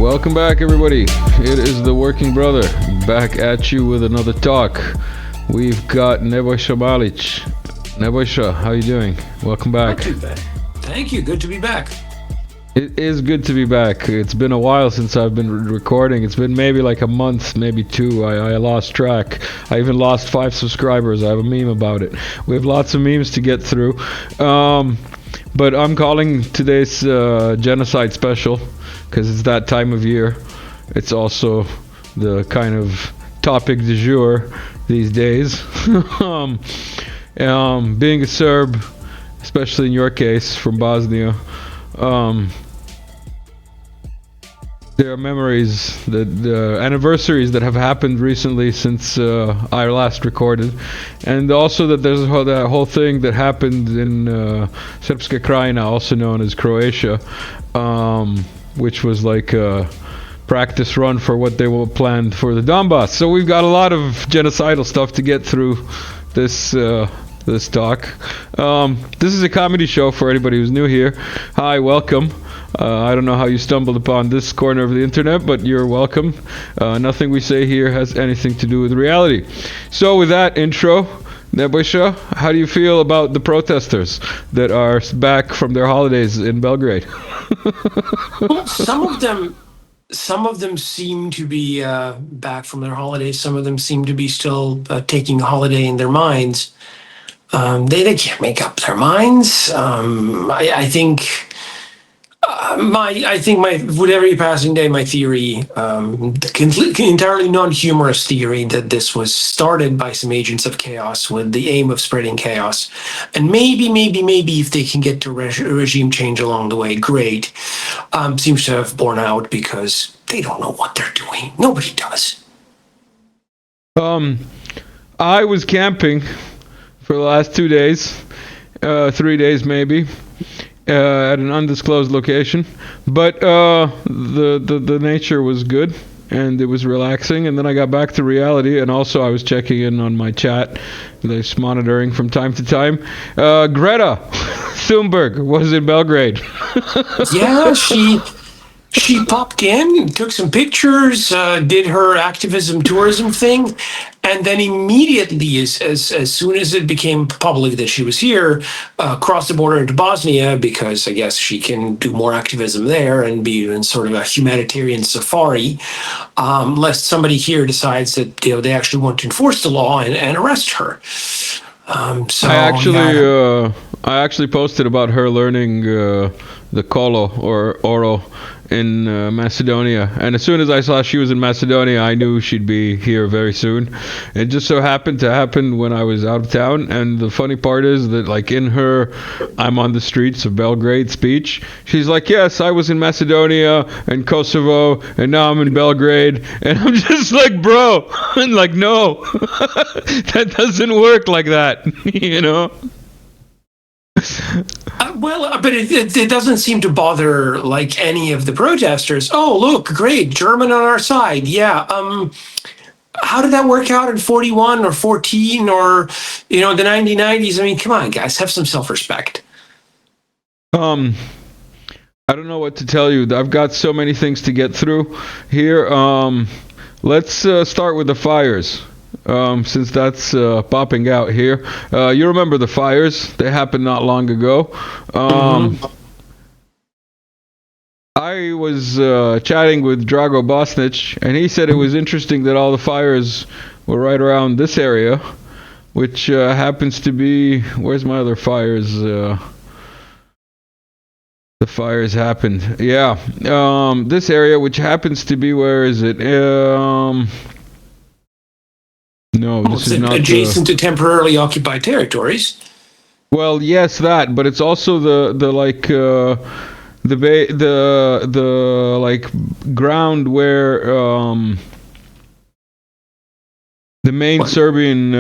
Welcome back, everybody. It is the Working Brother back at you with another talk. We've got Nebojsa Malic. Nebojsa, how you doing? Welcome back. Not too bad. Thank you. Good to be back. It is good to be back. It's been a while since I've been recording. It's been maybe like a month, maybe two. I lost track. I even lost 5 subscribers. I have a meme about it. We have lots of memes to get through. But I'm calling today's Genocide special because it's that time of year. It's also the kind of topic du jour these days. Being a Serb, especially in your case, from Bosnia, there are memories, the anniversaries that have happened recently since I last recorded, and also that there's that whole thing that happened in Srpska Krajina, also known as Croatia, which was like a practice run for what they will planned for the Donbass. So we've got a lot of genocidal stuff to get through this talk. This is a comedy show for anybody who's new here. Hi, welcome. I don't know how you stumbled upon this corner of the internet, but you're welcome. Nothing we say here has anything to do with reality. So with that intro, Nebojsa, how do you feel about the protesters that are back from their holidays in Belgrade? Well, some of them seem to be back from their holidays. Some of them seem to be still taking a holiday in their minds. They can't make up their minds. I think with every passing day, my theory, entirely non-humorous theory, that this was started by some agents of chaos with the aim of spreading chaos, and maybe if they can get to regime change along the way, great. Seems to have borne out because they don't know what they're doing. Nobody does. I was camping for the last 2 days, 3 days maybe, at an undisclosed location, but the nature was good and it was relaxing. And then I got back to reality, and also I was checking in on my chat, just monitoring from time to time. Greta Thunberg was in Belgrade. Yeah, she popped in, took some pictures, did her activism tourism thing, and then immediately, as soon as it became public that she was here, crossed the border into Bosnia, because I guess she can do more activism there and be in sort of a humanitarian safari, lest somebody here decides that they actually want to enforce the law and arrest her. I actually posted about her learning the Kolo or Oro in Macedonia, and as soon as I saw she was in Macedonia, I knew she'd be here very soon. It just so happened to happen when I was out of town, and the funny part is that, like, in her "I'm on the streets of Belgrade" speech, she's like, yes, I was in Macedonia and Kosovo, and now I'm in Belgrade. And I'm just like, bro, and like, no, that doesn't work like that, you know. But it doesn't seem to bother like any of the protesters. Oh, look, great, German on our side. Yeah. How did that work out in 41 or 14 or the 1990s? I mean, come on, guys, have some self-respect. I don't know what to tell you. I've got so many things to get through here. Let's start with the fires. Since that's popping out here. You remember the fires? They happened not long ago. I was chatting with Drago Bosnic, and he said it was interesting that all the fires were right around this area, which happens to be... Where's my other fires? The fires happened. Yeah. This area, which happens to be... Where is it? No, this is not adjacent to temporarily occupied territories. Well, yes, that, but it's also the ground where the main Serbian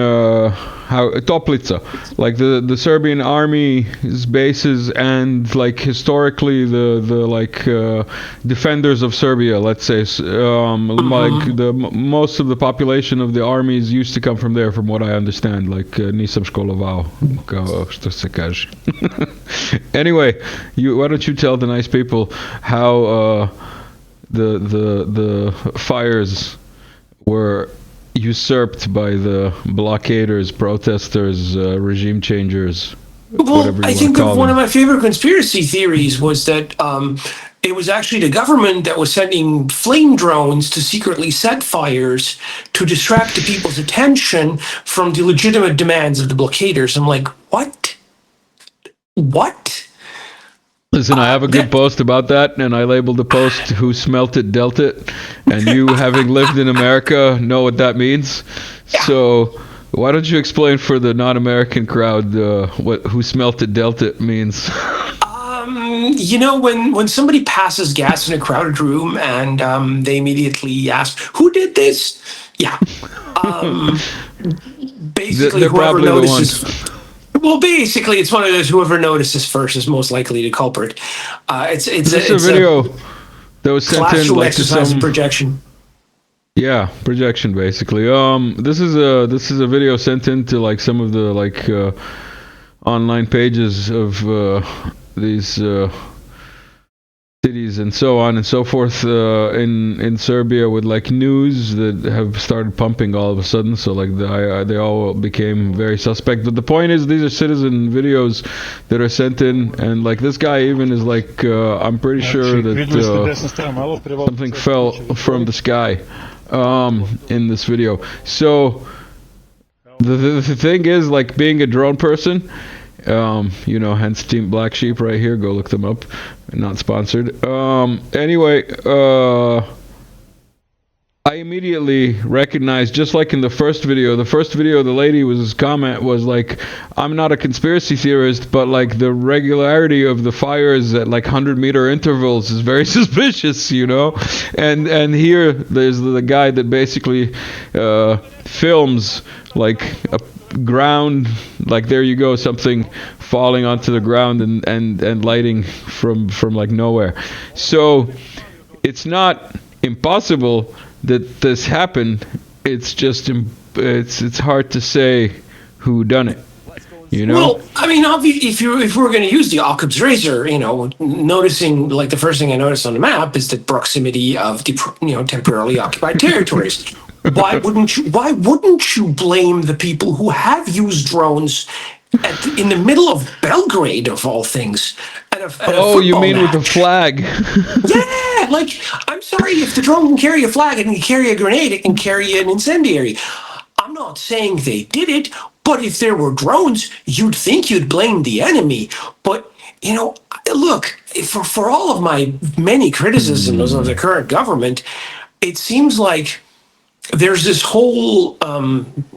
Toplica, like the Serbian army's bases, and like historically the defenders of Serbia, let's say, like most of the population of the armies used to come from there, from what I understand. Like nisam školovao, kao što se kaže. Anyway, why don't you tell the nice people how the fires were usurped by the blockaders, protesters, regime changers. Well, I think one of my favorite conspiracy theories was that it was actually the government that was sending flame drones to secretly set fires to distract the people's attention from the legitimate demands of the blockaders. I'm like, what? What? Listen, I have a good post about that, and I labeled the post "Who Smelt It, Dealt It," and you, having lived in America, know what that means. Yeah. So why don't you explain for the non-American crowd what "Who Smelt It, Dealt It" means? When somebody passes gas in a crowded room and they immediately ask, "Who did this?" Yeah. Basically, They're whoever probably notices. the ones. Well, basically, it's one of those whoever notices first is most likely the culprit. It's a video that was sent in classical like to exercise some of projection. Yeah, projection basically. This is a video sent in to like some of the like online pages of these cities and so on and so forth in Serbia, with like news that have started pumping all of a sudden. So like they all became very suspect. But the point is, these are citizen videos that are sent in, and like this guy even is like, I'm pretty sure that something fell from the sky in this video. So the thing is, like, being a drone person, hence Team Black Sheep right here, go look them up, not sponsored. Anyway, I immediately recognized, just like in the first video, the lady's comment was like, I'm not a conspiracy theorist, but like the regularity of the fires at like 100-meter intervals is very suspicious, and here there's the guy that basically films like a ground, like, there you go, something falling onto the ground and lighting from like nowhere. So it's not impossible that this happened. It's just it's hard to say who done it. Well, I mean, if we're going to use the Occam's razor, noticing, like, the first thing I noticed on the map is the proximity of the temporarily occupied territories. Why wouldn't you blame the people who have used drones in the middle of Belgrade, of all things? You mean match? With the flag? Yeah, like, I'm sorry, if the drone can carry a flag, it can carry a grenade, it can carry an incendiary. I'm not saying they did it, but if there were drones, you'd think you'd blame the enemy. But, look, for all of my many criticisms of the current government, it seems like there's this whole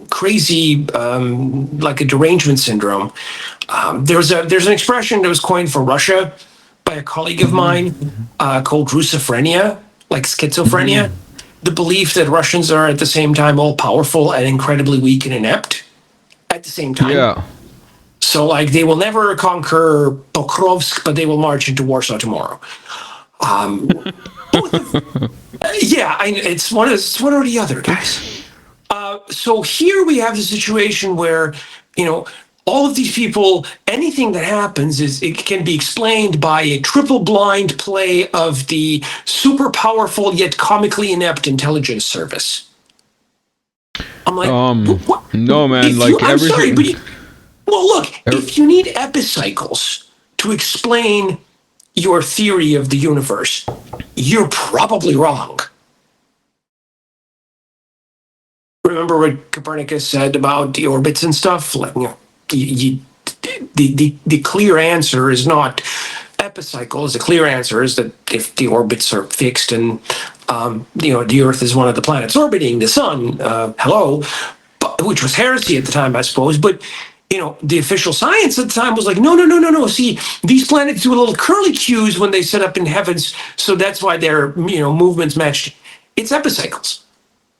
crazy, like a derangement syndrome. There's an expression that was coined for Russia by a colleague of mine called Russophrenia, like schizophrenia. The belief that Russians are at the same time all powerful and incredibly weak and inept at the same time. Yeah. So, like, they will never conquer Pokrovsk, but they will march into Warsaw tomorrow. It's one or the other, guys. So here we have the situation where, all of these people, anything that happens it can be explained by a triple blind play of the super powerful yet comically inept intelligence service. I'm like, what? No, man, like, I'm everything. sorry, but look, if you need epicycles to explain your theory of the universe, you're probably wrong. Remember what Copernicus said about the orbits and stuff? Like, the clear answer is not epicycles. The clear answer is that if the orbits are fixed and the Earth is one of the planets orbiting the sun, which was heresy at the time, I suppose. But the official science at the time was like, no. See, these planets do a little curly cues when they set up in heavens, so that's why their movements matched. It's epicycles.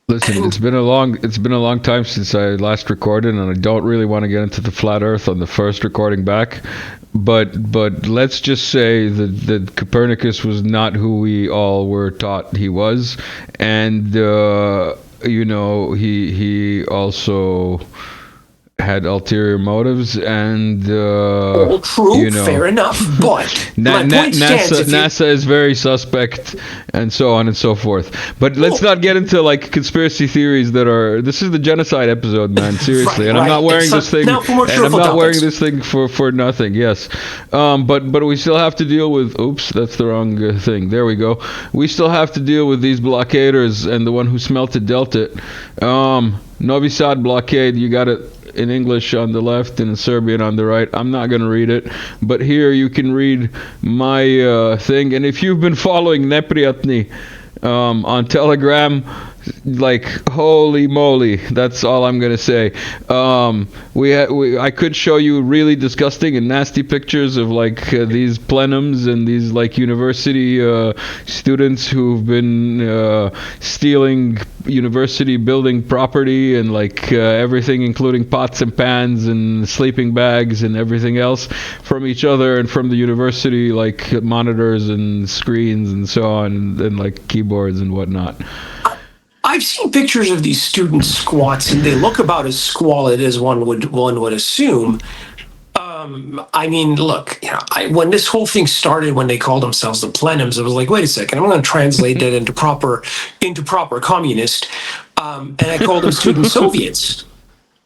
Listen, it's been a long time since I last recorded, and I don't really want to get into the flat Earth on the first recording back. But let's just say that Copernicus was not who we all were taught he was, and he also had ulterior motives, and All true, you know, fair enough, but my point stands. NASA is very suspect, and so on and so forth. But let's not get into like conspiracy theories that are. This is the genocide episode, man. Seriously, and I'm not wearing this thing. Now for more and I'm not topics. wearing this thing for nothing. Yes, but we still have to deal with. Oops, that's the wrong thing. There we go. We still have to deal with these blockaders, and the one who smelt it dealt it. Novi Sad blockade. You got it in English on the left and in Serbian on the right. I'm not going to read it, but here you can read my thing. And if you've been following Neprijatni on Telegram, like holy moly, that's all I'm gonna say. I could show you really disgusting and nasty pictures of like these plenums and these like university students who've been stealing university building property and like everything, including pots and pans and sleeping bags and everything else from each other and from the university, like monitors and screens and so on, and like keyboards and whatnot. I've seen pictures of these student squats, and they look about as squalid as one would assume. I mean, look, you know, when this whole thing started, when they called themselves the plenums, I was like, wait a second, I'm going to translate that into proper communist, and I called them student Soviets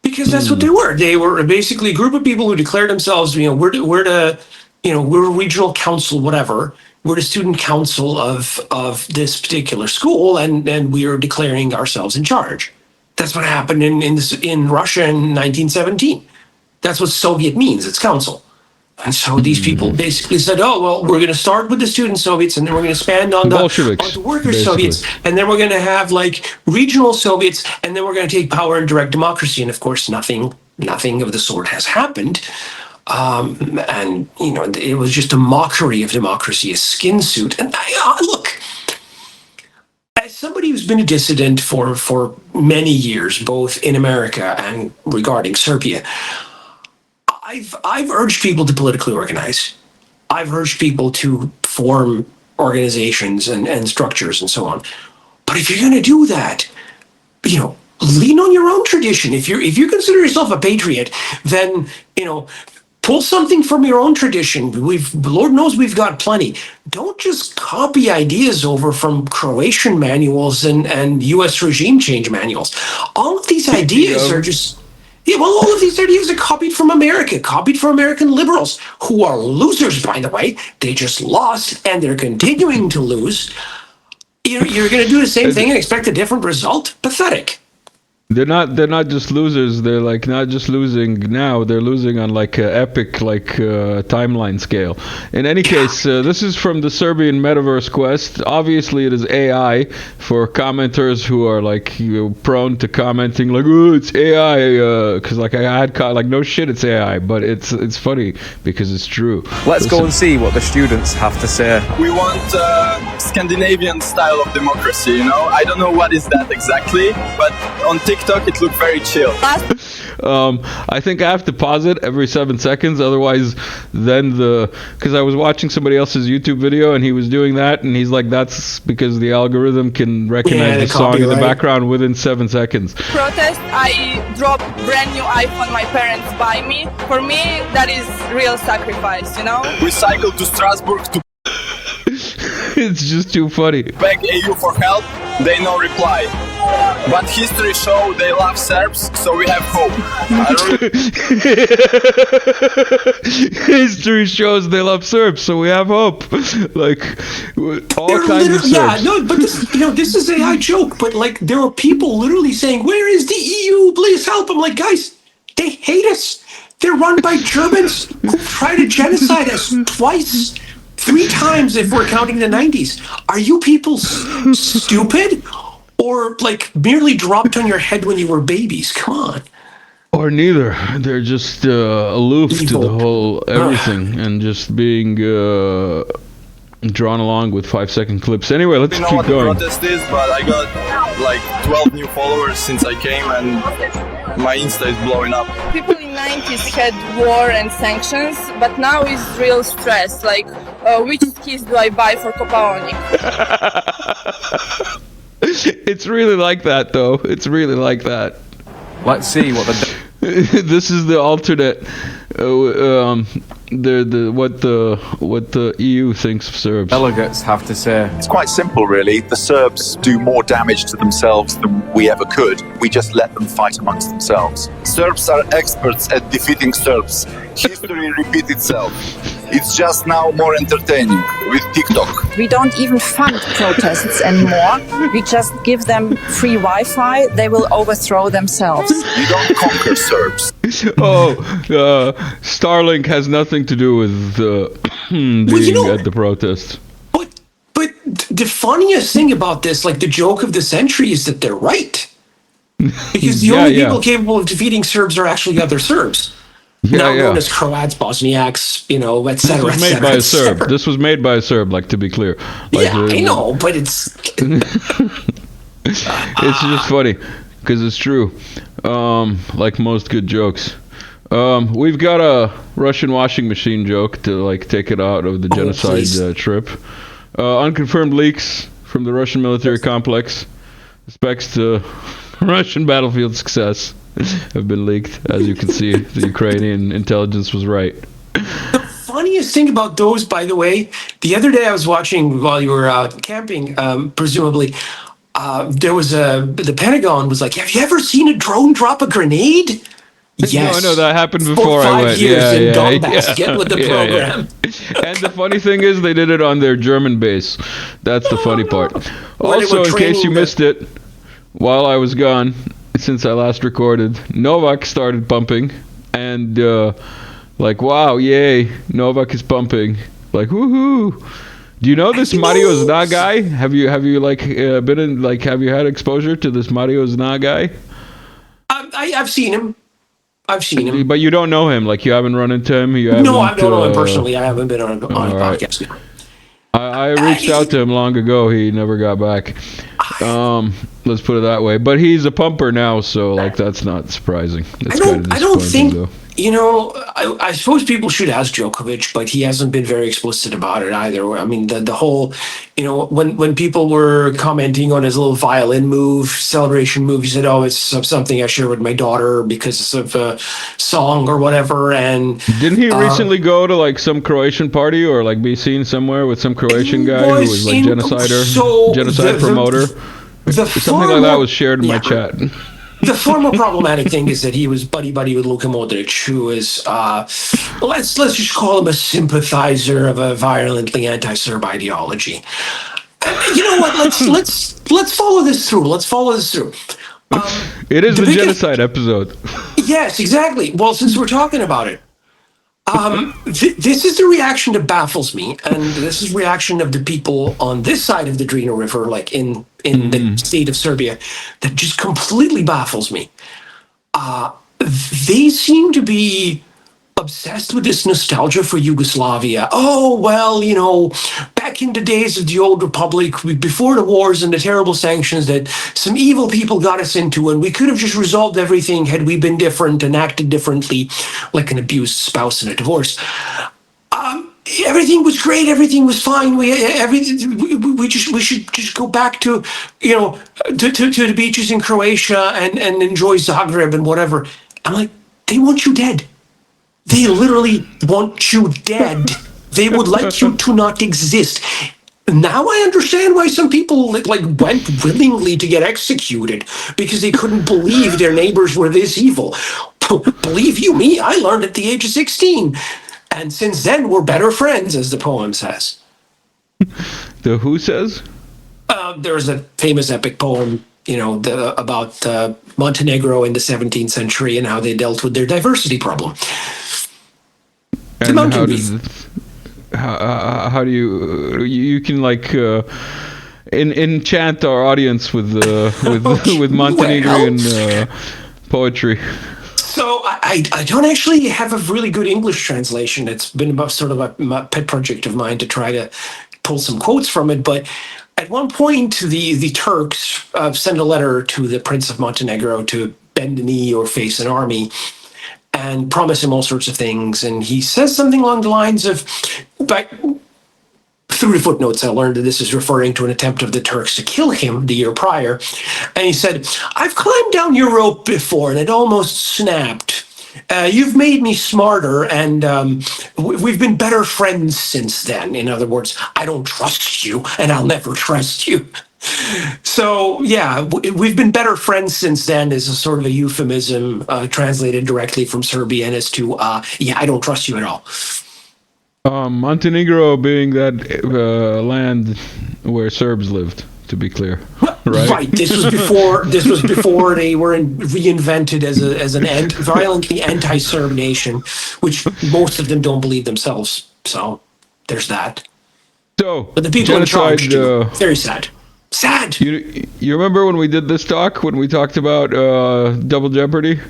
because that's what they were. They were basically a group of people who declared themselves, you know, we're a regional council, whatever. We're the student council of this particular school, and we are declaring ourselves in charge. That's what happened in Russia in 1917. That's what Soviet means. It's council. And so these people basically said, oh, well, we're going to start with the student Soviets, and then we're going to expand on the worker Soviets, and then we're going to have like regional Soviets, and then we're going to take power in direct democracy. And of course, nothing of the sort has happened. And you know, it was just a mockery of democracy, a skin suit. And look, as somebody who's been a dissident for many years, both in America and regarding Serbia, I've urged people to politically organize. I've urged people to form organizations and structures and so on. But if you're going to do that, you know, lean on your own tradition. If you consider yourself a patriot, then, you know, pull something from your own tradition. Lord knows we've got plenty. Don't just copy ideas over from Croatian manuals and U.S. regime change manuals. All of these ideas are just, all of these ideas are copied from America, copied from American liberals, who are losers, by the way. They just lost, and they're continuing to lose. You're going to do the same thing and expect a different result? Pathetic. They're not just losers. They're like not just losing now. They're losing on like a epic timeline scale. In any case, this is from the Serbian Metaverse Quest. Obviously, it is AI for commenters who are like prone to commenting like, "Oh, it's AI," because like I had like no shit, it's AI, but it's funny because it's true. Let's go and see what the students have to say. We want Scandinavian style of democracy. You know, I don't know what is that exactly, but on TikTok, it looked very chill. I think I have to pause it every 7 seconds, otherwise then because I was watching somebody else's YouTube video and he was doing that, and he's like, that's because the algorithm can recognize the song in the background within 7 seconds. Protest, I dropped brand new iPhone my parents buy me. For me, that is real sacrifice, you know? We cycled to Strasbourg to It's just too funny. beg EU for help, they no reply. But history show they love Serbs, so we have hope. History shows they love Serbs, so we have hope. Like all kinds of Serbs. Yeah, no, but this is a AI joke. But like, there are people literally saying, "Where is the EU? Please help!" I'm like, guys, they hate us. They're run by Germans who tried to genocide us twice. 3 times if we're counting the 90s. Are you people stupid? Or like merely dropped on your head when you were babies? Come on. Or neither. They're just aloof Evil. to the whole everything and just being drawn along with 5-second clips. Anyway, let's keep what going. the protest is, but I got like 12 new followers since I came, and my Insta is blowing up. People in 90s had war and sanctions, but now is real stress. Like, which skis do I buy for Kopaonik? It's really like that, though. It's really like that. Let's see what the This is the alternate. What the EU thinks of Serbs. Delegates have to say. It's quite simple, really. The Serbs do more damage to themselves than we ever could. We just let them fight amongst themselves. Serbs are experts at defeating Serbs. History repeats itself. It's just now more entertaining with TikTok. We don't even fund protests anymore. We just give them free Wi-Fi. They will overthrow themselves. You don't conquer Serbs. Starlink has nothing to do with being at the protest. But the funniest thing about this, like the joke of the century, is that they're right. Because the only people capable of defeating Serbs are actually other Serbs. Known as Croats, Bosniaks, etc. This was made by a Serb. This was made by a Serb, to be clear. I know, but it's... It's just funny, because it's true. Like most good jokes. We've got a Russian washing machine joke to, take it out of the genocide trip. Unconfirmed leaks from the Russian military complex respects to Russian battlefield success have been leaked. As you can see, the Ukrainian intelligence was right. The funniest thing about those, by the way, the other day I was watching while you were out camping, presumably, there was the Pentagon was like, have you ever seen a drone drop a grenade? Yes. No, that happened before For 5 I went. years in Donbass. Get with the program. And the funny thing is, they did it on their German base. That's the funny part. Also, in case you missed it, while I was gone, since I last recorded, Novak started pumping, and wow, yay, Novak is pumping, woohoo. Do you know this Mario Zna guy? Have you been in have you had exposure to this Mario Zna guy? I've seen him. But you don't know him, you haven't run into him. No, I don't know him personally. I haven't been on a podcast. Right. I reached out to him long ago. He never got back. Let's put it that way. But he's a pumper now, so that's not surprising. It's I don't think though. I suppose people should ask Djokovic, but he hasn't been very explicit about it either. I mean, the whole, when people were commenting on his little violin move, celebration move, he said, "Oh, it's something I share with my daughter because of a song or whatever." And didn't he recently go to some Croatian party or be seen somewhere with some Croatian guy who was genocide promoter? Something like that was shared in my chat. The far more problematic thing is that he was buddy-buddy with Luka Modric, who is, let's just call him a sympathizer of a violently anti-Serb ideology. You know what? Let's follow this through. It is the genocide episode. Yes, exactly. Well, since we're talking about it, this is the reaction that baffles me, and this is reaction of the people on this side of the Drina River, in the state of Serbia, that just completely baffles me. They seem to be obsessed with this nostalgia for Yugoslavia. Oh, well, back in the days of the old republic, before the wars and the terrible sanctions that some evil people got us into, and we could have just resolved everything had we been different and acted differently, like an abused spouse in a divorce. Everything was great. Everything was fine. We should just go back to the beaches in Croatia and enjoy Zagreb and whatever. I'm like, they want you dead. They literally want you dead. They would like you to not exist. Now I understand why some people went willingly to get executed because they couldn't believe their neighbors were this evil. Believe you me, I learned at the age of 16. And since then, we're better friends, as the poem says. The who says? There's a famous epic poem, about Montenegro in the 17th century and how they dealt with their diversity problem. And how do you can enchant our audience with Montenegrin poetry? So I don't actually have a really good English translation. It's been about sort of a pet project of mine to try to pull some quotes from it. But at one point, the Turks send a letter to the Prince of Montenegro to bend the knee or face an army and promise him all sorts of things. And he says something along the lines of, through the footnotes, I learned that this is referring to an attempt of the Turks to kill him the year prior. And he said, "I've climbed down your rope before and it almost snapped. you've made me smarter, and we've been better friends since then. In other words, I don't trust you, and I'll never trust you. So yeah, we've been better friends since then is a sort of a euphemism translated directly from Serbian as to, yeah, I don't trust you at all. Montenegro being that land where Serbs lived, to be clear. Right. This was before they were reinvented as an violently anti-Serb nation, which most of them don't believe themselves. So there's that. So, but the people genocide, in charge do. Very sad. Sad. You remember when we did this talk, when we talked about double jeopardy?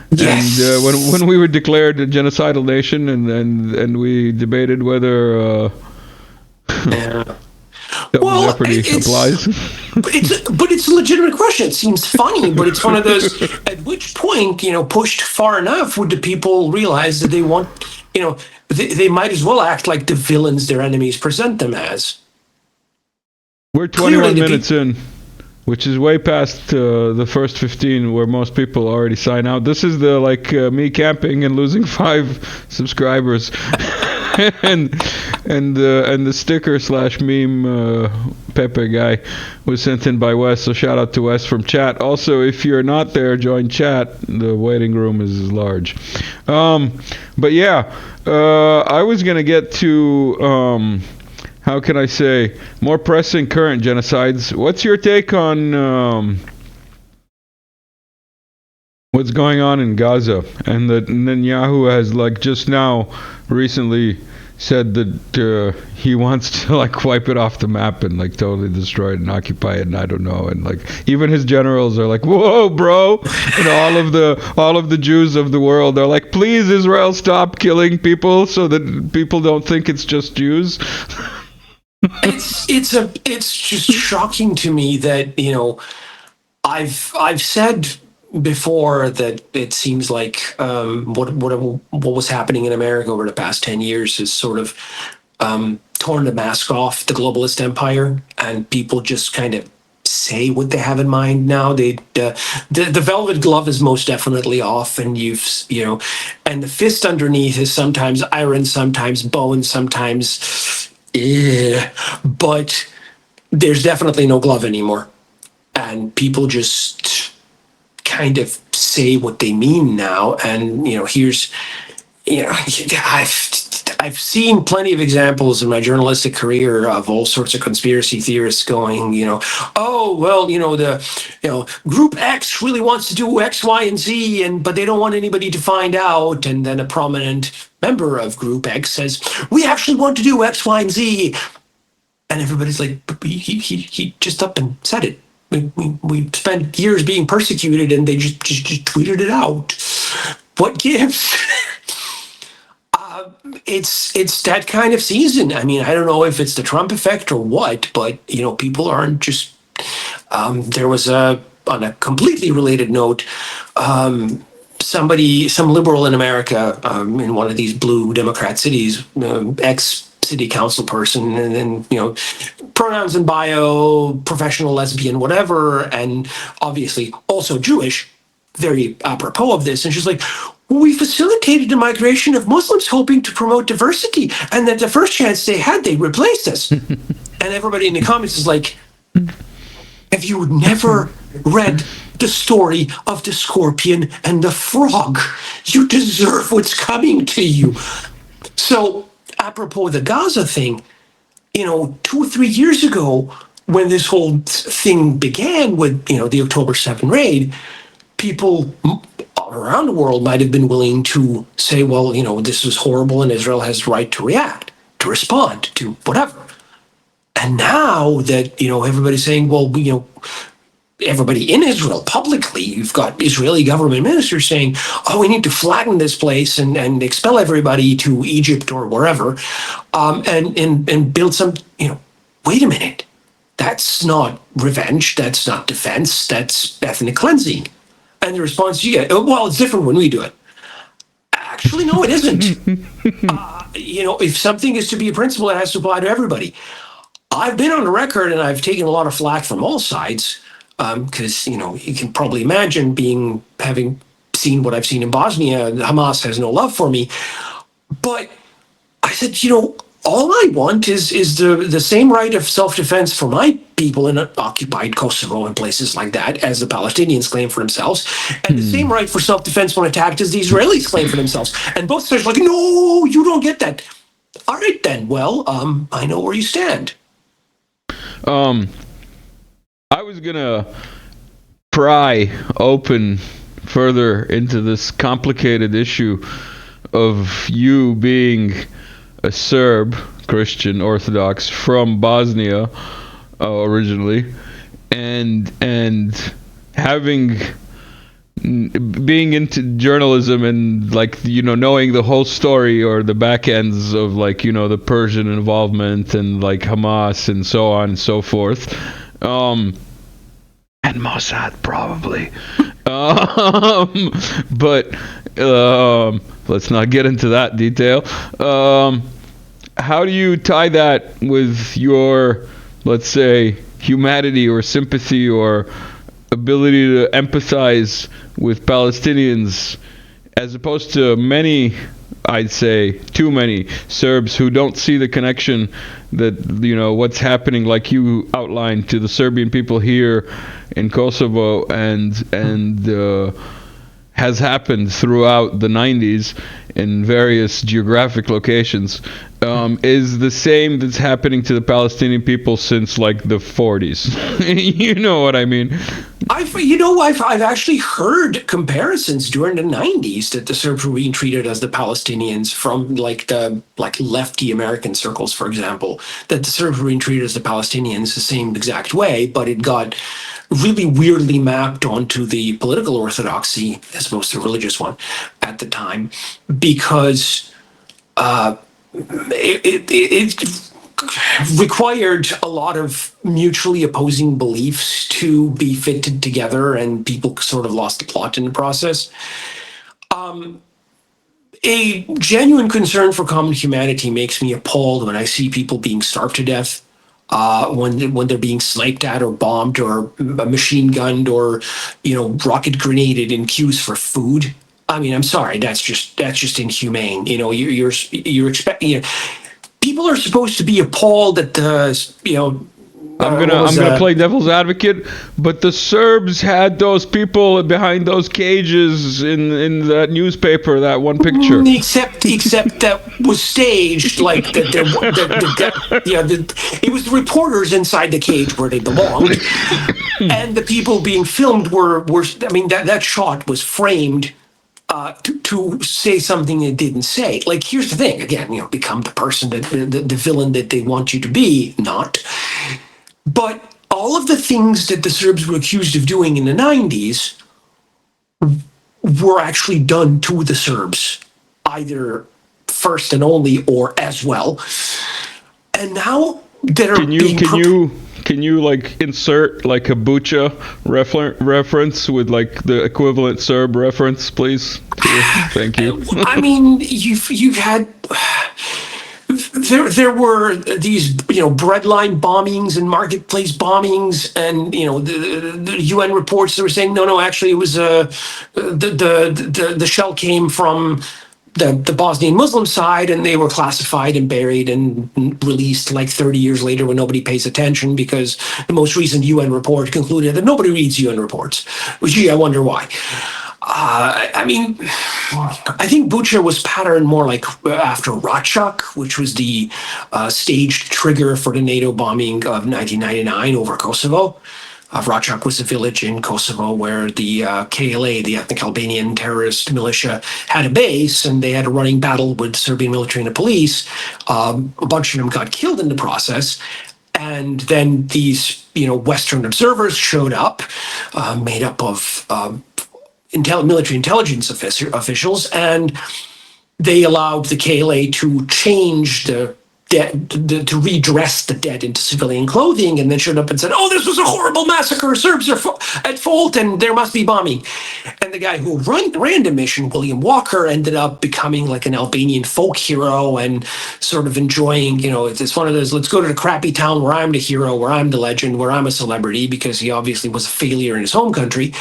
Yes. And when we were declared a genocidal nation, and we debated whether double jeopardy applies. but it's a legitimate question. It seems funny, but it's one of those. At which point, pushed far enough, would the people realize that they want, they might as well act like the villains their enemies present them as. We're 21 minutes in, which is way past the first 15 where most people already sign out. This is the me camping and losing 5 subscribers, and the sticker / meme Pepe guy was sent in by Wes. So shout out to Wes from chat. Also, if you're not there, join chat. The waiting room is large. But yeah, I was gonna get to. How can I say, more pressing current genocides. What's your take on what's going on in Gaza? And that Netanyahu has just now recently said that he wants to wipe it off the map and totally destroy it and occupy it, and I don't know, and even his generals are whoa bro, and all of the Jews of the world are please Israel, stop killing people so that people don't think it's just Jews. It's just shocking to me that I've said before that it seems like what was happening in America over the past 10 years is sort of torn the mask off the globalist empire, and people just kind of say what they have in mind now. The velvet glove is most definitely off, and and the fist underneath is sometimes iron, sometimes bone, sometimes. But there's definitely no glove anymore, and people just kind of say what they mean now. And I've seen plenty of examples in my journalistic career of all sorts of conspiracy theorists going, group X really wants to do X, Y, and Z, but they don't want anybody to find out. And then a prominent member of group X says, we actually want to do X, Y, and Z. And everybody's like, he just up and said it. We spent years being persecuted, and they just tweeted it out. What gives? It's that kind of season. I mean, I don't know if it's the Trump effect or what, but people aren't just. There was on a completely related note, some liberal in America, in one of these blue Democrat cities, ex-city council person, and then pronouns in bio, professional lesbian, whatever, and obviously also Jewish. Very apropos of this, and she's like, we facilitated the migration of Muslims hoping to promote diversity, and that the first chance they had, they replaced us. And everybody in the comments is like, have you never read the story of the scorpion and the frog? You deserve what's coming to you. So, apropos the Gaza thing, 2 or 3 years ago, when this whole thing began with, the October 7 raid, people around the world might have been willing to say, well, this is horrible and Israel has the right to react, to respond, to whatever. And now that, everybody's saying, well, everybody in Israel publicly, you've got Israeli government ministers saying, oh, we need to flatten this place and expel everybody to Egypt or wherever, and build some, wait a minute, that's not revenge, that's not defense, that's ethnic cleansing. And the response you get, well, it's different when we do it. Actually, no, it isn't. If something is to be a principle, it has to apply to everybody. I've been on the record, and I've taken a lot of flack from all sides, because you can probably imagine having seen what I've seen in Bosnia. Hamas has no love for me. But I said, all I want is the same right of self-defense for my people in occupied Kosovo and places like that as the Palestinians claim for themselves, and the same right for self-defense when attacked as the Israelis claim for themselves. And both sides are like, no, you don't get that. All right, then. Well, I know where you stand. I was gonna pry open further into this complicated issue of you being a Serb Christian Orthodox from Bosnia originally, and being into journalism and knowing the whole story or the back ends of the Persian involvement and Hamas and so on and so forth, and Mossad probably, but let's not get into that detail. How do you tie that with your, let's say, humanity or sympathy or ability to empathize with Palestinians, as opposed to many, I'd say too many, Serbs who don't see the connection that, what's happening, like you outlined, to the Serbian people here in Kosovo and has happened throughout the 90s in various geographic locations, is the same that's happening to the Palestinian people since the 40s. You know what I mean? I've actually heard comparisons during the 90s that the Serbs were being treated as the Palestinians from the lefty American circles, for example, that the Serbs were being treated as the Palestinians the same exact way, but it got really weirdly mapped onto the political orthodoxy as opposed to the religious one at the time, because it required a lot of mutually opposing beliefs to be fitted together, and people sort of lost the plot in the process. A genuine concern for common humanity makes me appalled when I see people being starved to death, when they're being sniped at or bombed or machine gunned or rocket grenaded in queues for food. I mean, I'm sorry, that's just inhumane. You're expecting. People are supposed to be appalled at the I'm gonna play devil's advocate, but the Serbs had those people behind those cages in that newspaper, that one picture. Except that was staged, it was the reporters inside the cage where they belonged, and the people being filmed were. I mean, that shot was framed to say something it didn't say. Here's the thing. Again, become the person the villain that they want you to be, not. But all of the things that the Serbs were accused of doing in the 90s were actually done to the Serbs, either first and only or as well. And now that are Can you insert a Bucha reference with the equivalent Serb reference, please? Thank you. I mean, you've had. There were these, breadline bombings and marketplace bombings, and the UN reports that were saying no, actually it was the shell came from the Bosnian Muslim side, and they were classified and buried and released 30 years later when nobody pays attention, because the most recent UN report concluded that nobody reads UN reports. Gee, I wonder why. I mean, I think Bucha was patterned more after Ratchak, which was the staged trigger for the NATO bombing of 1999 over Kosovo. Ratchak was a village in Kosovo where the KLA, the ethnic Albanian terrorist militia, had a base, and they had a running battle with the Serbian military and the police. A bunch of them got killed in the process. And then these, Western observers showed up, made up of military intelligence officials, and they allowed the KLA to change the dead, to redress the dead into civilian clothing, and then showed up and said, "Oh, this was a horrible massacre. Serbs are at fault, and there must be bombing." And the guy who ran the mission, William Walker, ended up becoming an Albanian folk hero and sort of enjoying, it's one of those, let's go to the crappy town where I'm the hero, where I'm the legend, where I'm a celebrity, because he obviously was a failure in his home country.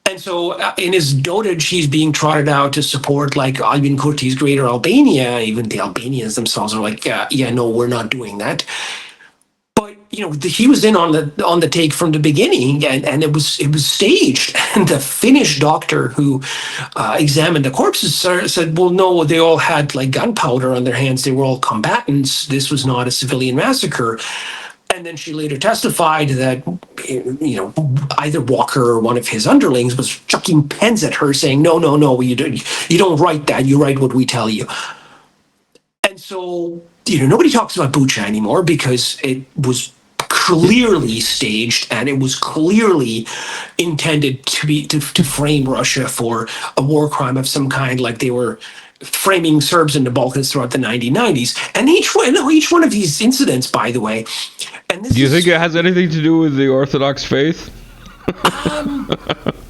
And And so in his dotage, he's being trotted out to support like Albin Kurti's Greater Albania. Even the Albanians themselves are like, yeah, no, we're not doing that. But he was in on the take from the beginning, and it was staged. And the Finnish doctor who examined the corpses said, well, no, they all had like gunpowder on their hands. They were all combatants. This was not a civilian massacre. And then she later testified that, either Walker or one of his underlings was chucking pens at her saying, no, you don't write that. You write what we tell you. And so, nobody talks about Bucha anymore because it was clearly staged and it was clearly intended to frame Russia for a war crime of some kind, like they were framing Serbs in the Balkans throughout the 1990s. And each one of these incidents, by the way, and this do you think it has anything to do with the Orthodox faith?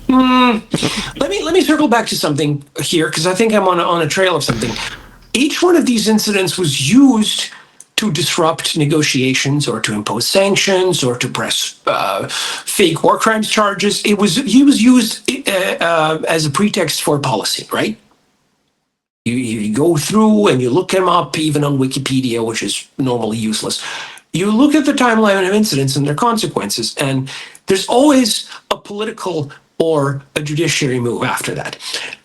Let me circle back to something here, because I think I'm on a trail of something. Each one of these incidents was used to disrupt negotiations or to impose sanctions or to press fake war crimes charges. He was used as a pretext for policy, right? You go through and you look him up, even on Wikipedia, which is normally useless. You look at the timeline of incidents and their consequences, and there's always a political or a judiciary move after that.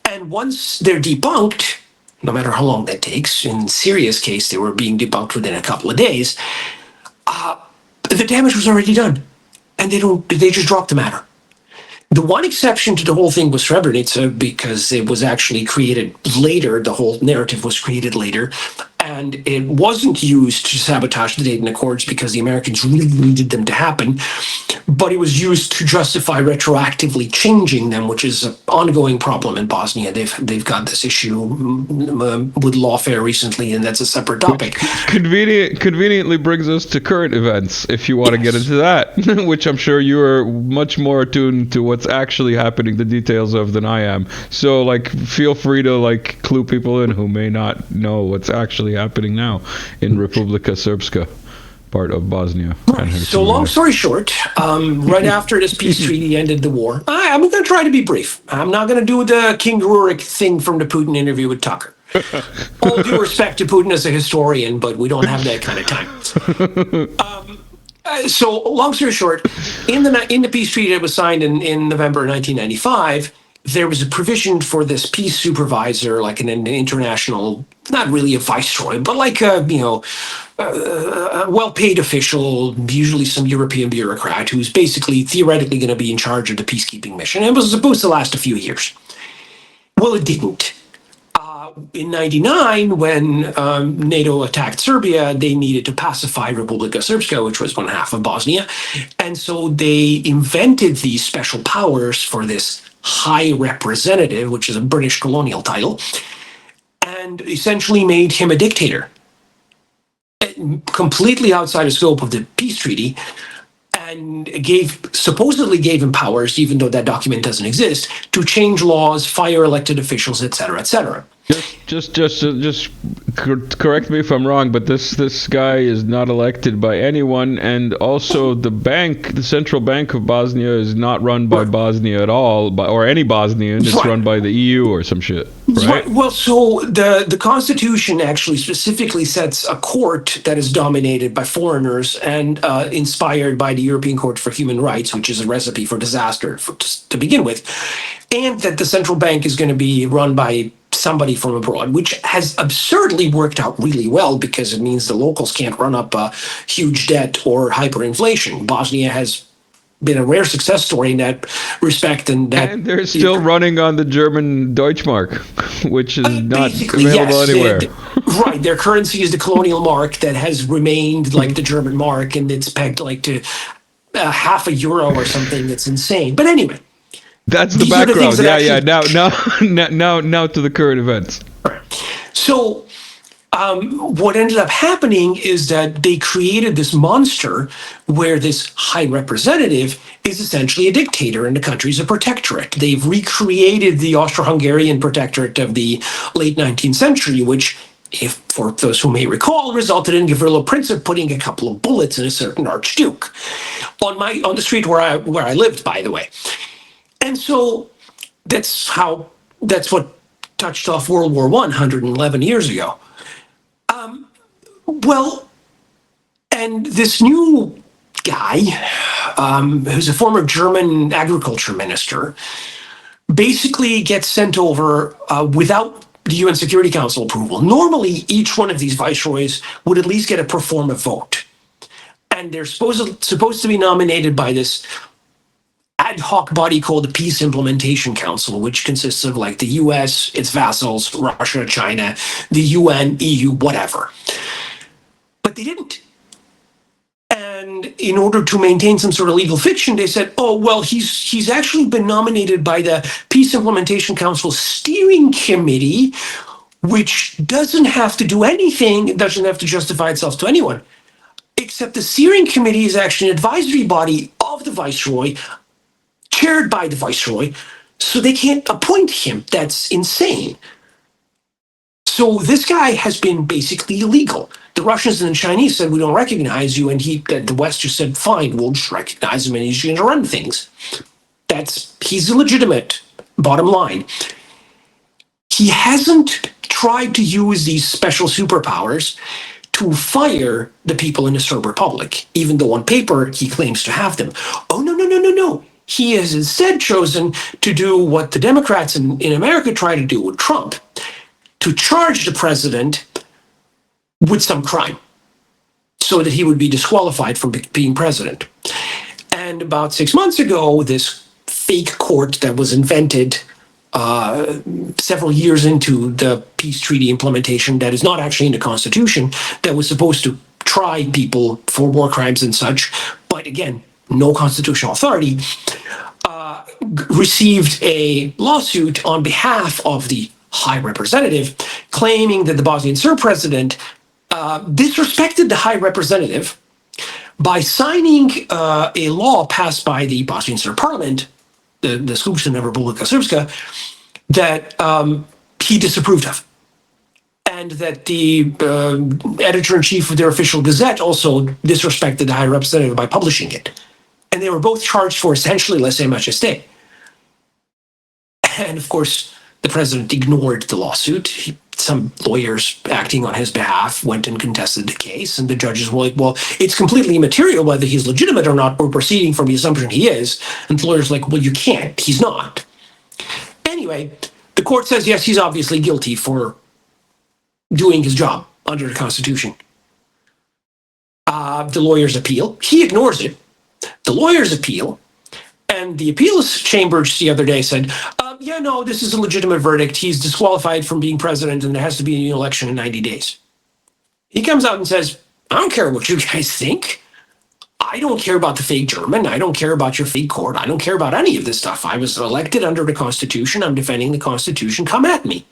And once they're debunked, no matter how long that takes, in Syria's case, they were being debunked within a couple of days, the damage was already done. And they just dropped the matter. The one exception to the whole thing was Srebrenica, because it was actually created later. The whole narrative was created later. And it wasn't used to sabotage the Dayton Accords because the Americans really needed them to happen. But it was used to justify retroactively changing them, which is an ongoing problem in Bosnia. They've got this issue with lawfare recently, and that's a separate topic. Which conveniently brings us to current events, if you want to get into that, which I'm sure you are much more attuned to what's actually happening, the details of, than I am. So, feel free to, clue people in who may not know what's actually happening now in Republika Srpska, part of Bosnia. Right. So long story short, right after this peace treaty ended the war, I'm going to try to be brief. I'm not going to do the King Rurik thing from the Putin interview with Tucker. All due respect to Putin as a historian, but we don't have that kind of time. So long story short, in the peace treaty that was signed in November 1995, there was a provision for this peace supervisor, like an international, not really a viceroy, but like a well-paid official, usually some European bureaucrat, who's basically theoretically going to be in charge of the peacekeeping mission. It was supposed to last a few years. Well, it didn't. In 99, when NATO attacked Serbia, they needed to pacify Republika Srpska, which was one half of Bosnia. And so they invented these special powers for this High Representative, which is a British colonial title, and essentially made him a dictator, completely outside the scope of the peace treaty, and supposedly gave him powers, even though that document doesn't exist, to change laws, fire elected officials, etc., etc. Just correct me if I'm wrong, but this guy is not elected by anyone, and also the central bank of Bosnia is not run by Bosnia at all, or any Bosnian. It's run by the EU or some shit, right? Well, so the Constitution actually specifically sets a court that is dominated by foreigners and inspired by the European Court for Human Rights, which is a recipe for disaster to begin with, and that the central bank is going to be run by somebody from abroad, which has absurdly worked out really well because it means the locals can't run up a huge debt or hyperinflation. Bosnia has been a rare success story in that respect, and they're still running on the German Deutschmark, which is not available anywhere. Right, their currency is the colonial mark that has remained like the German mark, and it's pegged to half a euro or something. That's insane. But anyway. That's the background. Now to the current events. Right. So what ended up happening is that they created this monster where this high representative is essentially a dictator and the country's a protectorate. They've recreated the Austro-Hungarian protectorate of the late 19th century, which, if for those who may recall, resulted in Gavrilo Princip putting a couple of bullets in a certain archduke on the street where I lived, by the way. And so That's what touched off World War I 111 years ago. Well, and this new guy, who's a former German agriculture minister, basically gets sent over without the UN Security Council approval. Normally, each one of these viceroys would at least get a pro forma vote. And they're supposed to be nominated by this ad hoc body called the Peace Implementation Council, which consists of like the US, its vassals, Russia, China, the UN, EU, whatever. But they didn't. And in order to maintain some sort of legal fiction, they said, oh, well, he's actually been nominated by the Peace Implementation Council Steering Committee, which doesn't have to do anything, it doesn't have to justify itself to anyone. Except the Steering Committee is actually an advisory body of the Viceroy, chaired by the Viceroy, so they can't appoint him. That's insane. So this guy has been basically illegal. The Russians and the Chinese said, we don't recognize you, and the West just said, fine, we'll just recognize him and he's going to run things. He's illegitimate, bottom line. He hasn't tried to use these special superpowers to fire the people in the Serb Republic, even though on paper he claims to have them. Oh, no. He has instead chosen to do what the Democrats in America try to do with Trump, to charge the president with some crime so that he would be disqualified from being president. And about 6 months ago, this fake court that was invented several years into the peace treaty implementation, that is not actually in the Constitution, that was supposed to try people for war crimes and such, but again, no constitutional authority, received a lawsuit on behalf of the High Representative, claiming that the Bosnian Serb president disrespected the High Representative by signing a law passed by the Bosnian Serb parliament, the Skupština Republika Srpska, that he disapproved of. And that the editor-in-chief of their official gazette also disrespected the High Representative by publishing it. And they were both charged for essentially lèse-majesté. And of course, the president ignored the lawsuit. Some lawyers acting on his behalf went and contested the case, and the judges were like, well, it's completely immaterial whether he's legitimate or not. We're proceeding from the assumption he is. And the lawyer's like, well, you can't. He's not. Anyway, the court says, yes, he's obviously guilty for doing his job under the Constitution. The lawyers appeal. He ignores it. The lawyers appeal. And the appeals chambers the other day said, yeah, no, this is a legitimate verdict. He's disqualified from being president, and there has to be a new election in 90 days. He comes out and says, I don't care what you guys think. I don't care about the fake German. I don't care about your fake court. I don't care about any of this stuff. I was elected under the Constitution. I'm defending the Constitution. Come at me.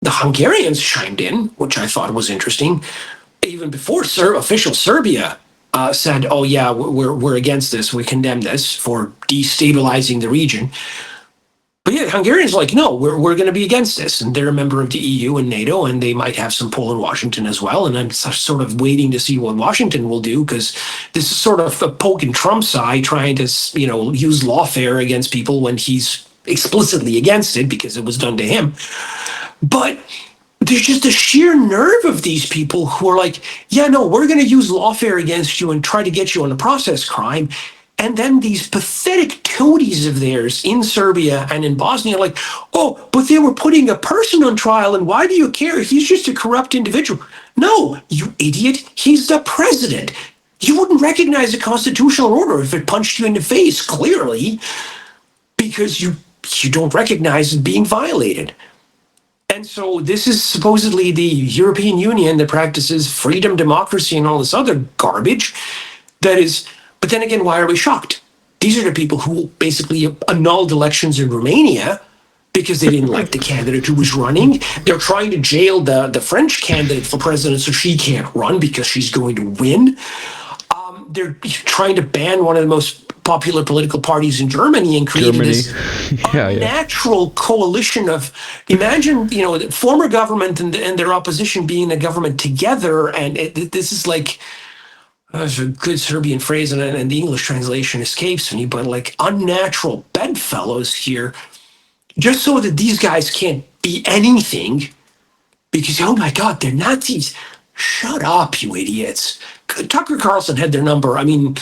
The Hungarians chimed in, which I thought was interesting. Even before official Serbia said, oh, yeah, we're against this. We condemn this for destabilizing the region. But yeah, Hungarians are like, no, we're going to be against this. And they're a member of the EU and NATO, and they might have some pull in Washington as well. And I'm sort of waiting to see what Washington will do, because this is sort of a poke in Trump's eye, trying to, use lawfare against people when he's explicitly against it because it was done to him. But there's just the sheer nerve of these people who are like, yeah, no, we're going to use lawfare against you and try to get you on a process crime. And then these pathetic toadies of theirs in Serbia and in Bosnia are like, oh, but they were putting a person on trial, and why do you care? He's just a corrupt individual. No, you idiot. He's the president. You wouldn't recognize a constitutional order if it punched you in the face, clearly, because you don't recognize it being violated. And so this is supposedly the European Union that practices freedom, democracy, and all this other garbage that is... But then again, why are we shocked? These are the people who basically annulled elections in Romania because they didn't like the candidate who was running. They're trying to jail the French candidate for president so she can't run because she's going to win. They're trying to ban one of the most popular political parties in Germany and create this unnatural coalition of, imagine, the former government and their opposition being a government together. And this is like... There's a good Serbian phrase, and the English translation escapes me, but like unnatural, bedfellows here just so that these guys can't be anything because, oh my God, they're Nazis. Shut up, you idiots. Tucker Carlson had their number. I mean,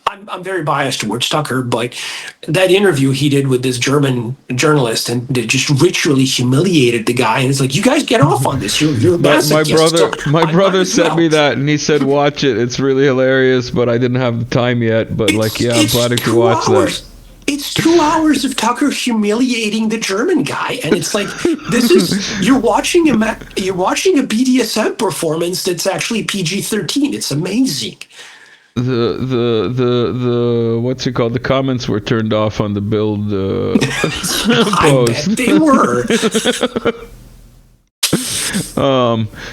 I'm very biased towards Tucker, but that interview he did with this German journalist and they just ritually humiliated the guy. And it's like, you guys get off on this. You're masochists. My brother sent me that and he said, watch it. It's really hilarious, but I didn't have the time yet. But I'm planning to watch that. It's 2 hours of Tucker humiliating the German guy, and it's like you're watching a BDSM performance that's actually PG-13. It's amazing. The what's it called? The comments were turned off on the build post. I bet they were.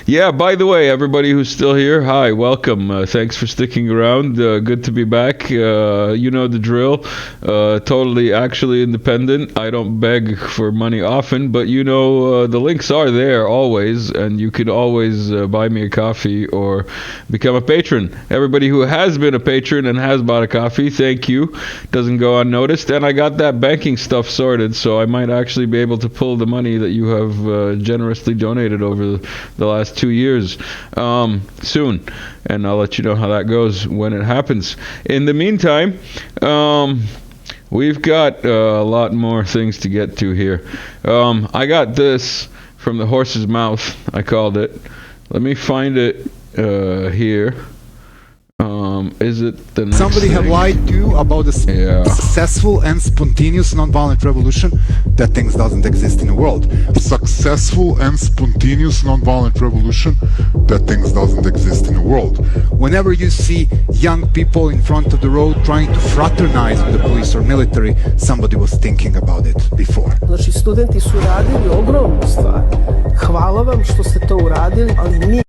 Yeah, by the way, everybody who's still here, hi, welcome. Thanks for sticking around. Good to be back. You know the drill. Totally actually independent. I don't beg for money often, but you know the links are there always, and you can always buy me a coffee or become a patron. Everybody who has been a patron and has bought a coffee, thank you. Doesn't go unnoticed. And I got that banking stuff sorted, so I might actually be able to pull the money that you have generously donated over the last 2 years soon, and I'll let you know how that goes when it happens. In the meantime, we've got a lot more things to get to here. I got this from the horse's mouth, I called it. Let me find it here. Is it the next Somebody thing? have lied to you about the successful and spontaneous nonviolent revolution that things doesn't exist in the world. Successful and spontaneous nonviolent revolution that things doesn't exist in the world. Whenever you see young people in front of the road trying to fraternize with the police or military, somebody was thinking about it before. Znači, studenti su radili ogromnu stvar. Hvala vam što ste to uradili, ali mi